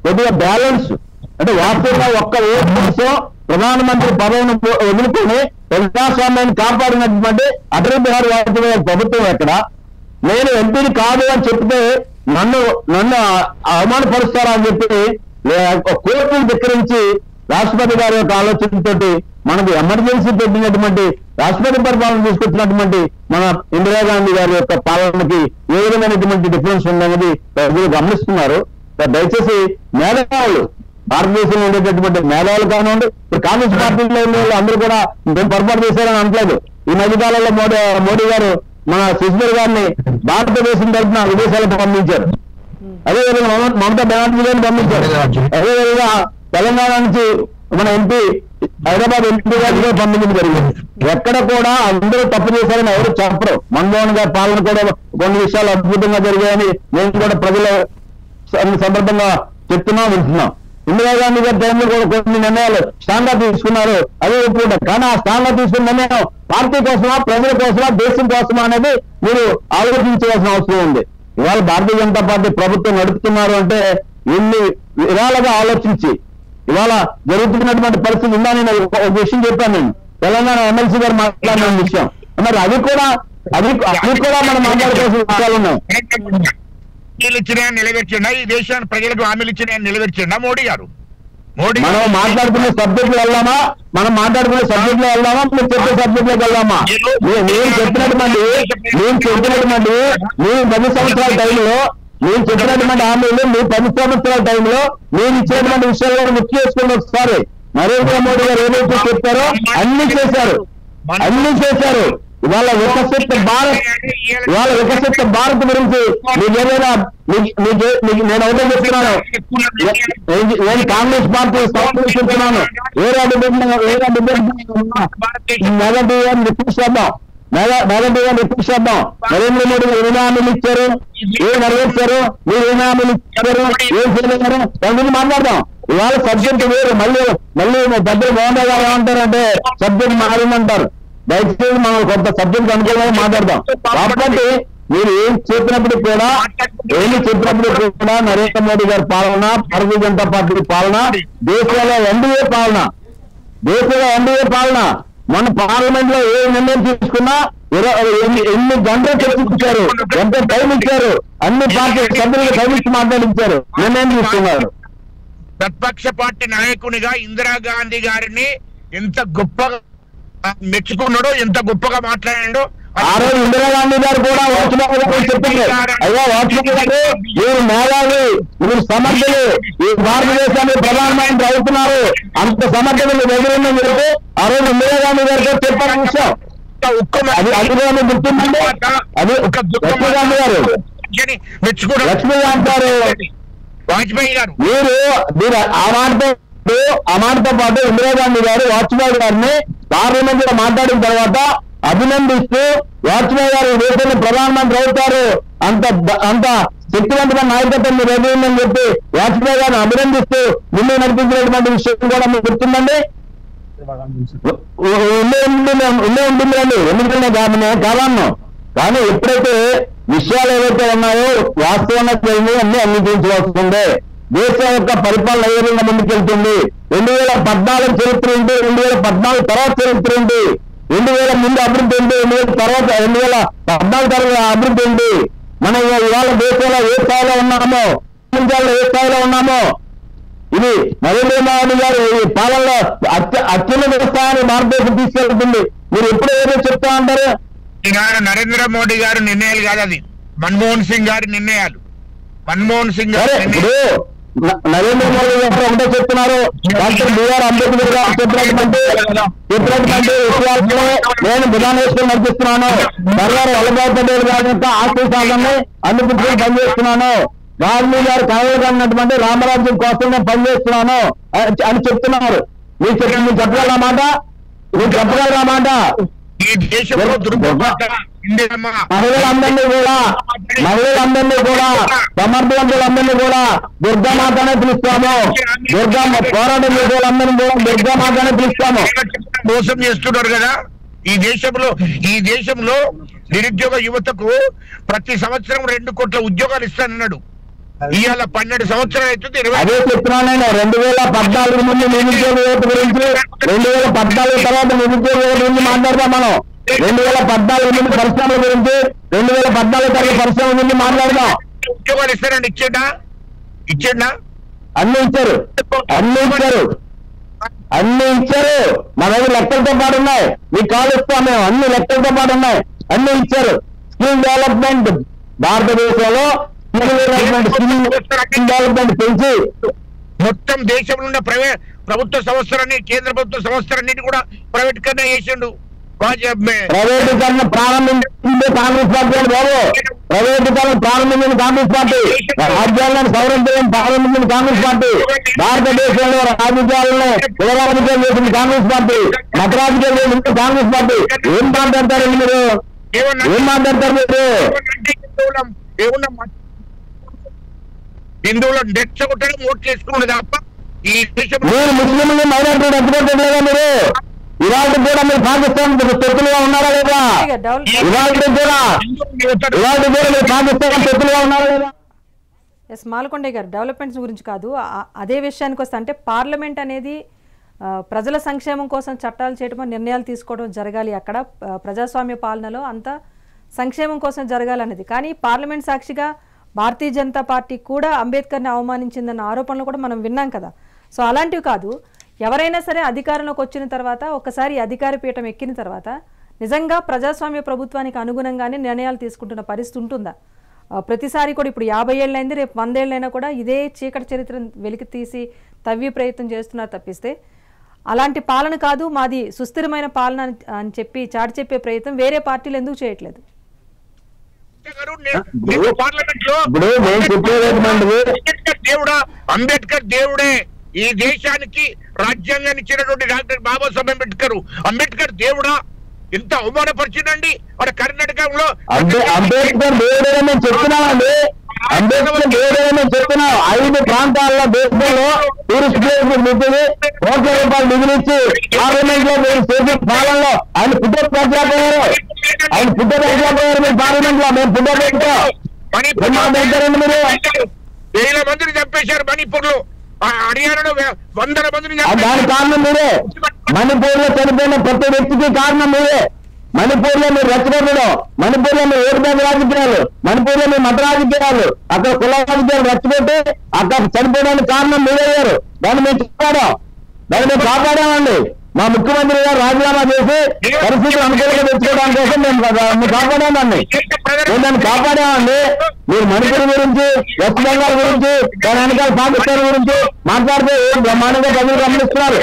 కొద్దిగా బ్యాలెన్స్, అంటే వాస్తవంగా ఒక్క ఓటు కోసం ప్రధానమంత్రి పదవిని వదులుకొని ప్రజాస్వామ్యాన్ని కాపాడినటువంటి అటల్ బిహారీ వాజ్పేయి గారి ప్రభుత్వం ఎక్కడ? నేను ఎంపీని కాదు అని చెప్తే నన్ను అవమానపరుస్తారా అని చెప్పి కోర్టును ధిక్కరించి రాష్ట్రపతి గారి యొక్క ఆలోచనతోటి మనకు ఎమర్జెన్సీ పెట్టినటువంటి రాష్ట్రపతి పరిపాలన తీసుకొచ్చినటువంటి మన ఇందిరాగాంధీ గారి యొక్క పాలనకి ఏ విధమైనటువంటి డిఫరెన్స్ ఉందనేది ప్రజలు గమనిస్తున్నారు. దయచేసి మేధావులు, భారతదేశంలో ఉండేటటువంటి మేధావులు కానివ్వండి, ఇప్పుడు కాంగ్రెస్ పార్టీలో ఉన్న వాళ్ళు అందరూ కూడా మేము పొరపాటు చేశారని అనట్లేదు. ఈ మధ్యకాలంలో మోడీ గారు మన శశిధర్ గారిని భారతదేశం తరఫున విదేశాలకు పంపించారు. అదేవిధంగా మమతా బెనర్జీ గారిని పంపించారు. అదేవిధంగా తెలంగాణ నుంచి మన ఎంపీ, హైదరాబాద్ ఎంపీ గారిని పంపించడం జరిగింది. ఎక్కడ కూడా అందరూ తప్పు చేశారని ఎవరు చెప్పరు. మన్మోహన్ గారి పాలన కూడా కొన్ని విషయాలు అద్భుతంగా జరిగాయని మేము కూడా ప్రజల సందర్భంగా చెప్తున్నాం, వింటున్నాం. ఇందిరాగాంధీ గారి టైంలో కూడా కొన్ని నిర్ణయాలు స్ట్రాంగ్ గా తీసుకున్నారు, అదే ఒప్పుకుంటారు. కానీ ఆ స్ట్రాంగ్ గా తీసుకున్న నిర్ణయం పార్టీ కోసమా, ప్రజల కోసమా, దేశం కోసమా అనేది మీరు ఆలోచించవలసిన అవసరం ఉంది. ఇవాళ భారతీయ జనతా పార్టీ ప్రభుత్వం నడుపుతున్నారు అంటే ఎన్ని విధాలుగా ఆలోచించి ఇవాళ జరుగుతున్నటువంటి పరిస్థితి ఉందా? నేను ఒక విషయం చెప్పాను, నేను తెలంగాణ ఎమ్మెల్సీ గారు మాట్లాడిన విషయం, మరి అది కూడా మనం మాట్లాడుకోవాల్సిన విషయాలు ఉన్నాయి. ఇచ్చినా నిలబెట్టిండా? ఈ దేశాన్ని ప్రజలకు హామీలు ఇచ్చిన నిలబెట్టిండా మోడీ గారు? మనం మాట్లాడుకునే సబ్జెక్టులు వెళ్దామా? మీరు చెప్పే సబ్జెక్టులకు వెళ్దామా? నేను చెప్పినటువంటి 10 సంవత్సరాల టైంలో నేను చెప్పినటువంటి హామీలు, మీ 10 సంవత్సరాల టైంలో నేను ఇచ్చినటువంటి విషయాలు గుర్తు చేసుకోండి ఒకసారి. నరేంద్ర మోడీ గారు ఏదైతే చెప్పారో అన్ని చేశారు. అన్ని చేశారు. ఇవాళ వికసిత భారత్ గురించి మీకేదైనా నేను ఒకటే చెప్తున్నాను. నేను కాంగ్రెస్ పార్టీ సంస్కరిస్తున్నాను. మెగా డివిజన్ రిపీట్ చేద్దాం. నరేంద్ర మోడీ ఏమైనా హామీలు ఇచ్చారు, ఏం నెరవేర్చారు, మీరు ఏమైనా హామీలు ఇచ్చారు, ఏం చేయలేరు, దాని గురించి మాట్లాడదాం. ఇవాళ సబ్జెక్ట్ వేరు. మళ్ళీ పెద్దలు మోహన్ రావు గారు ఏమంటారంటే సబ్జెక్ట్ మారిందంటారు. దయచేసి మనం కొంత సబ్జెక్ట్ అనుకూలంగా మాట్లాడదాం. కాబట్టి మీరు ఏం చెప్పినప్పుడు కూడా నరేంద్ర మోడీ గారి పాలన, భారతీయ జనతా పార్టీ పాలన, దేశంలో ఎన్డీఏ పాలన మన పార్లమెంట్ లో ఏ నిర్ణయం తీసుకున్నా ఎన్ని గంటలు చర్చించారు, ఎంత టైం ఇచ్చారు, అన్ని పార్టీ సభ్యులకు టైం ఇచ్చి మాట్లాడించారు, నిర్ణయం తీసుకున్నారు. ప్రతిపక్ష పార్టీ నాయకునిగా ఇందిరాగాంధీ గారిని ఎంత గొప్పగా మెచ్చుకున్నాడో, ఎంత గొప్పగా మాట్లాడాడో ఆ రోజు ఇందిరాగాంధీ గారు కూడా వాజ్పేయి చెప్పింది, అయ్యా వాజ్పేయి గారు మీరు మేధావి, మీరు సమర్థులు, ఈ భారతదేశాన్ని ప్రధానమంత్రి అవుతున్నారు, అంత సమర్థులు ఎదురుందని చెప్పి ఆ రోజు ఇందిరాగాంధీ గారితో చెప్పిన విషయం అది గుర్తుందండి. అది లక్ష్మీకాంత్ గారు లక్ష్మీకాంత్ గారు వాజ్పేయి గారు మీరు ఆ మాటతో పాటు ఇందిరాగాంధీ గారు వాజ్పేయి గారిని పార్లమెంట్ లో మాట్లాడిన తర్వాత అభినందిస్తూ వాజ్పేయి గారు దేశంలో ప్రధానమంత్రి అవుతారు, అంత శక్తివంతమైన నాయకత్వం మీరు ఎదుగుందని చెప్పి వాజ్పేయి గారిని అభినందిస్తూ ముందు నడిపించినటువంటి విషయం కూడా మీకు గుర్తుందండి. ఉంటుందండి, ఎందుకంటే దాన్ని కాదన్నాం. కానీ ఎప్పుడైతే విషయాలు ఏవైతే ఉన్నాయో వాస్తవంగా జరిగి అన్ని అంగీకరించవలసిందే. దేశం యొక్క పరిపాలన ఏ విధంగా ముందుకెళ్తుంది, 2014 చరిత్ర ఏంటి, 2014 తర్వాత చరిత్ర ఏంటి, 2000 ముందు అభివృద్ధి ఏంటి, 2014 తర్వాత అభివృద్ధి ఏంటి, మనం ఇవాళ దేశంలో ఏ స్థాయిలో ఉన్నామో, ఏ స్థాయిలో ఉన్నామో, ఇది నరేంద్ర మోడీ గారు ఈ పాలనలో అత్యున్నత స్థాయిని భారతదేశం తీసుకెళ్తుంది. మీరు ఎప్పుడు ఏదో చెప్తా ఉంటారు. నరేంద్ర మోడీ గారు నిర్ణయాలు కాదు, అది మన్మోహన్ సింగ్ గారి నిర్ణయాలు. మన్మోహన్ సింగ్ గారు నరేంద్ర మోడీ గారు ఒకటే చెప్తున్నారు, డాక్టర్ బిఆర్ అంబేద్కర్ గారు చెప్పినటువంటి విషయాలను నేను విధానేశ్వరం నడిపిస్తున్నాను, సర్దార్ వల్లభాయ్ పటేల్ గారి యొక్క ఆశయ సాధనని అందిపుచ్చుకొని పనిచేస్తున్నాను, గాంధీ గారు కావాలన్నటువంటి రామరాజ్యం కోసం నేను పనిచేస్తున్నాను అని చెప్తున్నారు. మీరు చెప్పగలరా మాట? మీరు చెప్పగలరా మాట? ఈ దేశంలో మహిళలందరినీ కూడా సమర్థవంతులందరినీ కూడా దుర్గామాతనే పిలుస్తాము, పోరాటం చేసే వాళ్ళందరినీ కూడా దుర్గామాతనే పిలుస్తాము. మోసం చేస్తున్నారు కదా ఈ దేశంలో నిరుద్యోగ యువతకు ప్రతి సంవత్సరం 2 కోట్ల ఉద్యోగాలు ఇస్తానన్నాడు. ఇవాళ 12 సంవత్సరాలు అవుతుంది. అదే చెప్తున్నాను నేను. 2014 ముందు నిరుద్యోగ యువత గురించి, 2014 తర్వాత నిరుద్యోగ యువత గురించి మాట్లాడదాం మనం. 2014 ముందు పరిశ్రమల గురించి, 2014 తర్వాత పరిశ్రమల గురించి మాట్లాడదాం. ఉద్యోగాలు ఇస్తారండి. ఇచ్చాడా? అన్ని ఇచ్చారు. మన దగ్గర లెక్కలతో పాటు ఉన్నాయి. మీకు కాల్ ఇస్తాం మేము. అన్ని లెక్కలతో పాటు ఉన్నాయి, అన్ని ఇచ్చారు. స్కిల్ డెవలప్మెంట్ భారతదేశంలో డెవలప్మెంట్ పెంచి మొత్తం దేశంలో ఉన్న ప్రభుత్వ సంస్థలన్నీ, కేంద్ర ప్రభుత్వ సంస్థలన్నిటి కూడా ప్రైవేటీకరణ చేసిండు. ప్రైవేటీకరణ ప్రారంభించింది కాంగ్రెస్ పార్టీ అని బాబు. ప్రైవేటీకరణ ప్రారంభించింది కాంగ్రెస్ పార్టీ. రాజ్యాంగాన్ని సవరించడం ప్రారంభించింది కాంగ్రెస్ పార్టీ. భారతదేశంలో రాజకీయాలను పునరావృతం చేసింది కాంగ్రెస్ పార్టీ. మత రాజకీయాలు చేసింది కాంగ్రెస్ పార్టీ. ఏం మాట్లాడతారండి మీరు? ఏం మాట్లాడతారు మీరు? హిందువులను రెచ్చగొట్టడం, ఓట్లు వేసుకున్నది తప్ప ఈ దేశంలో మీరు ముస్లింలు మైనారిటీ రెచ్చగొట్టడం లేదా? మీరు ఇవాళ కూడా మీరు పాకిస్తాన్ శత్రులుగా ఉన్నారా లేదా? ఇవాళ కూడా మీరు పాకిస్తాన్ శత్రులుగా ఉన్నారా లేదా? ఎస్ మాలకొండయ్య గారు, డెవలప్మెంట్స్ గురించి కాదు, అదే విషయానికి వస్తే అంటే పార్లమెంట్ అనేది ప్రజల సంక్షేమం కోసం చట్టాలు చేయడం, నిర్ణయాలు తీసుకోవడం జరగాలి. అక్కడ ప్రజాస్వామ్య పాలనలో అంతా సంక్షేమం కోసం జరగాలనేది. కానీ పార్లమెంట్ సాక్షిగా భారతీయ జనతా పార్టీ కూడా అంబేద్కర్ని అవమానించిందన్న ఆరోపణలు కూడా మనం విన్నాం కదా. సో అలాంటివి కాదు, ఎవరైనా సరే అధికారంలోకి వచ్చిన తర్వాత, ఒకసారి అధికార పీఠం ఎక్కిన తర్వాత నిజంగా ప్రజాస్వామ్య ప్రభుత్వానికి అనుగుణంగానే నిర్ణయాలు తీసుకుంటున్న పరిస్థితి ఉంటుందా? ప్రతిసారి కూడా ఇప్పుడు 50 ఏళ్ళైంది, రేపు 100 ఏళ్ళైనా కూడా ఇదే చీకటి చరిత్రను వెలికి తీసి తవ్వి ప్రయత్నం చేస్తున్నారు తప్పిస్తే అలాంటి పాలన కాదు మాది సుస్థిరమైన పాలన అని చెప్పి చాటి చెప్పే ప్రయత్నం వేరే పార్టీలు ఎందుకు చేయట్లేదు? అంబేద్కర్ దేవుడే, ఈ దేశానికి రాజ్యాంగాన్ని ఇచ్చినటువంటి డాక్టర్ బాబాసాహెబ్ అంబేద్కర్ దేవుడా? ఎంత అవమానపరిచిందండి వాడు కర్ణాటకలో. అంబేద్కర్ దేవుడేమో చెప్తున్నామండి, అంబేద్కర్ దేవుడేమో చెప్తున్నాం. 5 ప్రాంతాల్లో దేశంలో టూరిస్ట్ ప్లేస్ ఉంటుంది, 1 రూపాయలు మిగిలించి పార్లమెంట్ లో మీరు చేసిన పాలనలో ఆయన పుట్ట ప్రజాపోయారు, ఆయన పుట్ట ప్రజాపోయారు. మీరు పార్లమెంట్ లో మేము పుట్ట పెట్టాం. మీరు వేల మందిని చంపేశారు మణిపూర్ లో, హర్యానాలో 100 మందిని. దాని కారణం మీరే. మణిపూర్ లో చనిపోయిన ప్రతి వ్యక్తికి కారణం మీరే. మణిపూర్ లో మీరు రెచ్చగొట్టడం, మణిపూర్ లో మీరు ఓటుబ్యాంక్ రాజకీయాలు, మణిపూర్ లో మీరు మత రాజకీయాలు, అక్కడ కుల రాజకీయాలు రెచ్చగొట్టి అక్కడ చనిపోవడానికి కారణం మీరయ్యారు. దాన్ని మేము కాపాడామండి. మా ముఖ్యమంత్రి గారు రాజీనామా చేసి పరిస్థితులు అనుకూలంగా తెచ్చుకోవడానికి కోసం మేము కాపాడామండి. మేము దాన్ని కాపాడామండి. మీరు మణిపూర్ గురించి, వెస్ట్ బెంగాల్ గురించి, దాని వెనకాల పాకిస్తాన్ గురించి మాట్లాడితే బ్రహ్మాండంగా ప్రజలు గమనిస్తున్నారు.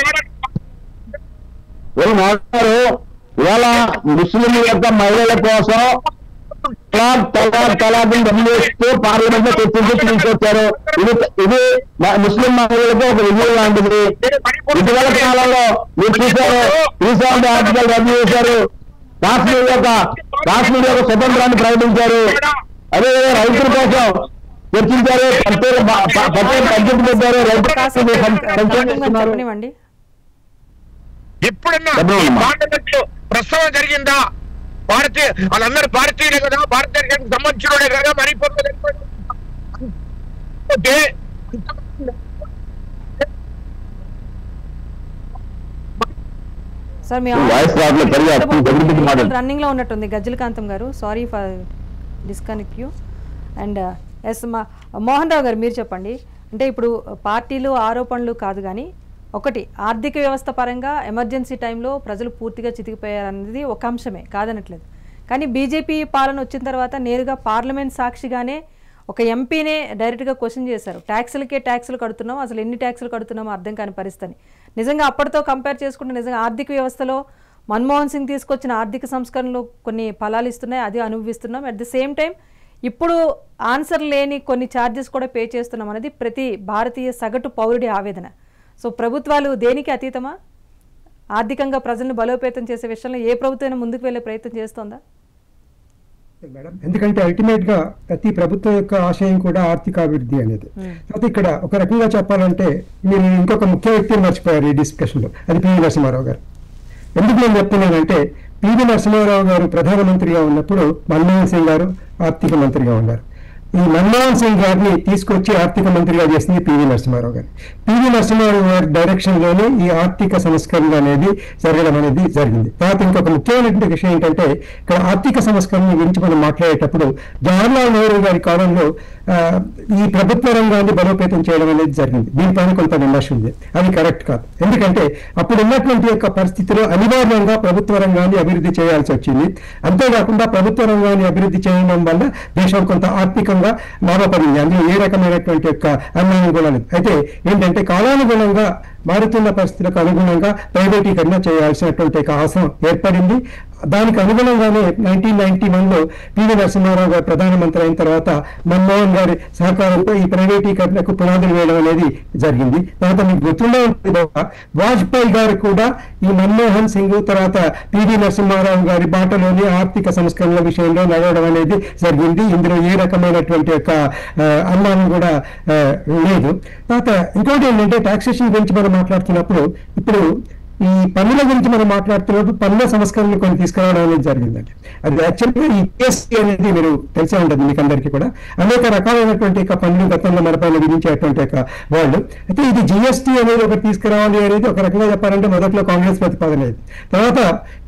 ఇవాళ ముస్లింల యొక్క మహిళల కోసం తలాక్ రద్దు చేస్తూ పార్లమెంట్ లో చర్చించి తీసుకొచ్చారు. ఇది ముస్లిం మహిళలకు ఒక విజయం లాంటిది. ఇటీవల కాలంలో మీరు చూశారు, 370 ఆర్టికల్ రద్దు చేశారు. కాశ్మీర్ యొక్క స్వతంత్రాన్ని ప్రకటించారు. అదేవిధంగా రైతుల కోసం చర్చించారు, బడ్జెట్ పెట్టారు. చెప్పనివ్వండి. ఎప్పుడన్నా పార్లమెంట్ లో ప్రస్తావన జరిగిందా? వాళ్ళందరూ భారతీయులే కదా, భారతదేశానికి సంబంధించిన కదా. మణిపూర్ సార్ మీ రన్నింగ్ లో ఉన్నట్టుంది గజ్జలకాంతం గారు, sorry for disconnect you. And S Mohan Rao గారు మీరు చెప్పండి. అంటే ఇప్పుడు పార్టీలు ఆరోపణలు కాదు కానీ ఒకటి ఆర్థిక వ్యవస్థ పరంగా ఎమర్జెన్సీ టైంలో ప్రజలు పూర్తిగా చితికిపోయారనేది ఒక అంశమే, కాదనట్లేదు. కానీ బీజేపీ పాలన వచ్చిన తర్వాత నేరుగా పార్లమెంట్ సాక్షిగానే ఒక ఎంపీనే డైరెక్ట్గా క్వశ్చన్ చేశారు. ట్యాక్సులు కడుతున్నాం, అసలు ఎన్ని ట్యాక్సులు కడుతున్నామో అర్థం కాని పరిస్థితిని. నిజంగా అప్పటితో కంపేర్ చేసుకుంటే నిజంగా ఆర్థిక వ్యవస్థలో మన్మోహన్ సింగ్ తీసుకొచ్చిన ఆర్థిక సంస్కరణలు కొన్ని ఫలాలు ఇస్తున్నాయి, అది అనుభవిస్తున్నాం. అట్ ది సేమ్ టైం ఇప్పుడు ఆన్సర్ లేని కొన్ని ఛార్జెస్ కూడా పే చేస్తున్నాం అనేది ప్రతి భారతీయ సగటు పౌరుడి ఆవేదన. సో ప్రభుత్వాలు దేనికి అతీతమా? ఆర్థికంగా ప్రజలను బలోపేతం చేసే విషయంలో ఏ ప్రభుత్వం ముందుకు వెళ్ళే ప్రయత్నం చేస్తోందా? మేడం, ఎందుకంటే అల్టిమేట్ గా ప్రతి ప్రభుత్వం యొక్క ఆశయం కూడా ఆర్థిక అభివృద్ధి అనేది. అయితే ఇక్కడ ఒక రకంగా చెప్పాలంటే మీరు ఇంకొక ముఖ్య వ్యక్తిని మర్చిపోయారు ఈ డిస్కషన్ లో, అది పివి నరసింహారావు గారు. ఎందుకు నేను చెప్తున్నానంటే పివి నరసింహారావు గారు ప్రధానమంత్రిగా ఉన్నప్పుడు మన్మోహన్ సింగ్ గారు ఆర్థిక మంత్రిగా ఉన్నారు. ఈ మన్మోహన్ సింగ్ గారిని తీసుకొచ్చి ఆర్థిక మంత్రిగా చేసింది పివి నరసింహారావు గారు. పివి నరసింహారావు గారి డైరెక్షన్ లోనే ఈ ఆర్థిక సంస్కరణ అనేది జరగడం అనేది జరిగింది. తర్వాత ఇంకొక ముఖ్యమైనటువంటి విషయం ఏంటంటే ఇక్కడ ఆర్థిక సంస్కరణ గురించి మనం మాట్లాడేటప్పుడు జవహర్లాల్ నెహ్రూ గారి కాలంలో ఈ ప్రభుత్వ రంగాన్ని బలోపేతం చేయడం అనేది జరిగింది. దీనిపైన కొంత విమర్శ ఉంది, అది కరెక్ట్ కాదు. ఎందుకంటే అప్పుడు ఉన్నటువంటి యొక్క పరిస్థితిలో అనివార్యంగా ప్రభుత్వ రంగాన్ని అభివృద్ధి చేయాల్సి వచ్చింది. అంతేకాకుండా ప్రభుత్వ రంగాన్ని అభివృద్ధి చేయడం వల్ల దేశం కొంత ఆర్థికంగా లాభపడింది. అందులో ఏ రకమైనటువంటి యొక్క అన్యాయం కూడా లేదు. అయితే ఏంటంటే కాలానుగుణంగా మారుతున్న పరిస్థితులకు అనుగుణంగా ప్రైవేటీకరణ చేయాల్సినటువంటి ఒక అవసరం ఏర్పడింది. దానికి అనుగుణంగానే 1991లో పివి నరసింహారావు గారు ప్రధానమంత్రి అయిన తర్వాత మన్మోహన్ గారి సహకారంతో ఈ ప్రైవేటీకరణకు పునాదులు వేయడం అనేది జరిగింది. తర్వాత మీకు గుర్తుండే ఉంటుంది, వాజ్పేయి గారు కూడా ఈ మన్మోహన్ సింగ్ తర్వాత పివి నరసింహారావు గారి బాటలోని ఆర్థిక సంస్కరణల విషయంలో నడవడం అనేది జరిగింది. ఇందులో ఏ రకమైనటువంటి యొక్క అనుమానం కూడా లేదు. తర్వాత ఇంకోటి ఏంటంటే టాక్సేషన్ గురించి మనం మాట్లాడుతున్నప్పుడు ఇప్పుడు ఈ పన్నుల గురించి మనం మాట్లాడుతున్నప్పుడు పన్నుల సంస్కరణలు కొన్ని తీసుకురావడం అనేది జరిగిందండి. అది యాక్చువల్గా ఈ జిఎస్టీ అనేది మీరు తెలిసే ఉంటుంది మీకు అందరికీ కూడా. అనేక రకాలైనటువంటి పన్నులు గతంలో మన పైన విధించేటువంటి వాళ్ళు. అయితే ఇది జిఎస్టీ అనేది ఒకటి తీసుకురావాలి అనేది ఒక రకంగా చెప్పాలంటే మొదట్లో కాంగ్రెస్ ప్రతిపాదన అయింది. తర్వాత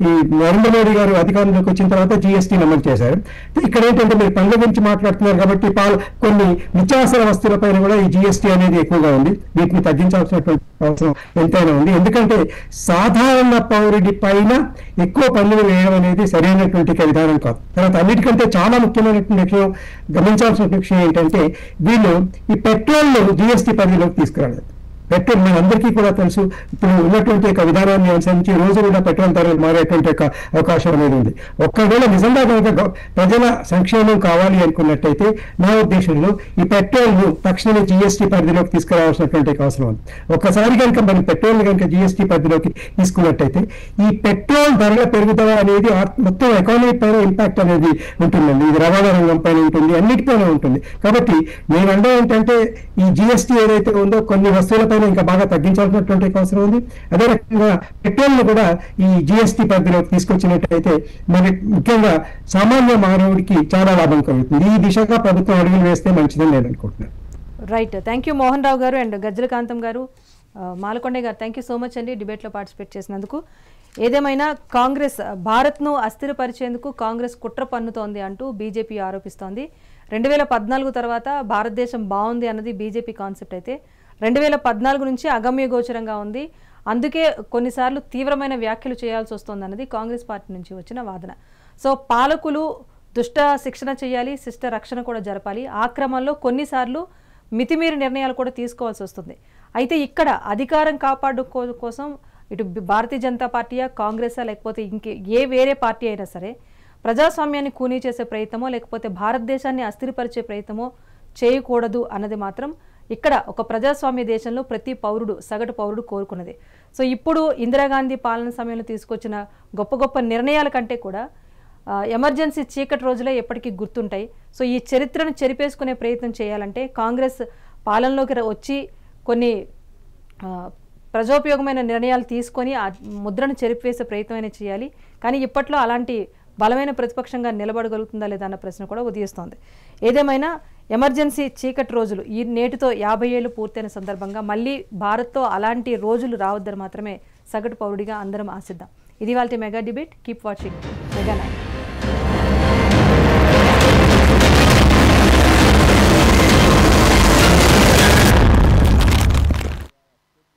ఈ నరేంద్ర మోడీ గారు అధికారంలోకి వచ్చిన తర్వాత జిఎస్టీని అమలు చేశారు. ఇక్కడ ఏంటంటే మీరు పన్నుల గురించి మాట్లాడుతున్నారు కాబట్టి కొన్ని నిత్యావసర వస్తువుల పైన కూడా ఈ జిఎస్టీ అనేది ఎక్కువగా ఉంది. వీటిని తగ్గించాల్సినటువంటి అవసరం ఎంతైనా ఉంది. ఎందుకంటే సాధారణ పౌరుడి పైన ఎక్కువ పన్నులు వేయడం అనేది సరైనటువంటి విధానం కాదు. తర్వాత అన్నిటికంటే చాలా ముఖ్యమైనటువంటి విషయం, గమనించాల్సిన విషయం ఏంటంటే వీళ్ళు ఈ పెట్రోల్ జిఎస్టీ పరిధిలోకి తీసుకురాలేదు. పెట్రోల్ మనందరికీ కూడా తెలుసు, ఇప్పుడు ఉన్నటువంటి యొక్క విధానాన్ని అనుసరించి రోజు కూడా పెట్రోల్ ధరలు మారేటువంటి యొక్క అవకాశం అనేది ఉంది. ఒక్కవేళ నిజంగా కనుక ప్రజల సంక్షేమం కావాలి అనుకున్నట్టయితే నా ఉద్దేశంలో ఈ పెట్రోల్ ను తక్షణమే జిఎస్టీ పరిధిలోకి తీసుకురావాల్సినటువంటి అవసరం ఉంది. ఒక్కసారి కనుక మనం పెట్రోల్ కనుక జిఎస్టీ పరిధిలోకి తీసుకున్నట్టయితే ఈ పెట్రోల్ ధరల పెరుగుదల అనేది మొత్తం ఎకానమీ పైన ఇంపాక్ట్ అనేది ఉంటుందండి. ఇది రవాణా రంగం పైన ఉంటుంది, అన్నిటిపైన ఉంటుంది. కాబట్టి నేను అంటే ఏంటంటే ఈ జిఎస్టీ ఏదైతే ఉందో కొన్ని వస్తువులపైన ఇంకా బాగా తగ్గించాల్సినటువంటి అవసరం ఉంది. అదే రకంగా పెట్రోల్ ను కూడా ఈ జిఎస్టీ పరిధిలోకి తీసుకొచ్చినట్టయితే మరి ముఖ్యంగా సామాన్య మానవుడికి చాలా లాభం కలుగుతుంది. ఈ దిశగా ప్రభుత్వం అడుగులు వేస్తే మంచిదని నేను అనుకుంటున్నాను. Right, thank you Mohan Rao గారు అండ్ గజ్జల కాంతం గారు, మాలకొండ గారు, థ్యాంక్ యూ సో మచ్ అండి డిబేట్లో పార్టిసిపేట్ చేసినందుకు. ఏదేమైనా కాంగ్రెస్ భారత్ను అస్థిరపరిచేందుకు కాంగ్రెస్ కుట్ర పన్నుతోంది అంటూ బీజేపీ ఆరోపిస్తోంది. 2014 తర్వాత భారతదేశం బాగుంది అన్నది బీజేపీ కాన్సెప్ట్ అయితే 2014 నుంచి అగమ్య గోచరంగా ఉంది. అందుకే కొన్నిసార్లు తీవ్రమైన వ్యాఖ్యలు చేయాల్సి వస్తుంది అన్నది కాంగ్రెస్ పార్టీ నుంచి వచ్చిన వాదన. సో పాలకులు దుష్ట శిక్షణ చేయాలి, శిష్ట రక్షణ కూడా జరపాలి. ఆ క్రమంలో కొన్నిసార్లు మితిమీరి నిర్ణయాలు కూడా తీసుకోవాల్సి వస్తుంది. అయితే ఇక్కడ అధికారం కాపాడుకో కోసం ఇటు భారతీయ జనతా పార్టీయా, కాంగ్రెసా, లేకపోతే వేరే పార్టీ అయినా సరే ప్రజాస్వామ్యాన్ని కూనీ చేసే ప్రయత్నమో లేకపోతే భారతదేశాన్ని అస్థిరపరిచే ప్రయత్నమో చేయకూడదు అన్నది మాత్రం ఇక్కడ ఒక ప్రజాస్వామ్య దేశంలో ప్రతి పౌరుడు, సగటు పౌరుడు కోరుకున్నది. సో ఇప్పుడు ఇందిరాగాంధీ పాలన సమయంలో తీసుకొచ్చిన గొప్ప గొప్ప నిర్ణయాల కంటే కూడా ఎమర్జెన్సీ చీకటి రోజులే ఎప్పటికీ గుర్తుంటాయి. సో ఈ చరిత్రను చెరిపేసుకునే ప్రయత్నం చేయాలంటే కాంగ్రెస్ పాలనలోకి వచ్చి కొన్ని ప్రజోపయోగమైన నిర్ణయాలు తీసుకొని ఆ ముద్రను చెరిపివేసే ప్రయత్నమైనా చేయాలి. కానీ ఇప్పట్లో అలాంటి బలమైన ప్రతిపక్షంగా నిలబడగలుగుతుందా లేదా అన్న ప్రశ్న కూడా ఉదయిస్తోంది. ఏదేమైనా ఎమర్జెన్సీ చీకటి రోజులు ఈ నేటితో 50 ఏళ్లు పూర్తయిన సందర్భంగా మళ్ళీ భారత్తో అలాంటి రోజులు రావద్దని మాత్రమే సగటు పౌరుడిగా అందరం ఆశిద్దాం. ఇది వాళ్ళ mega debate. Keep watching mega 9.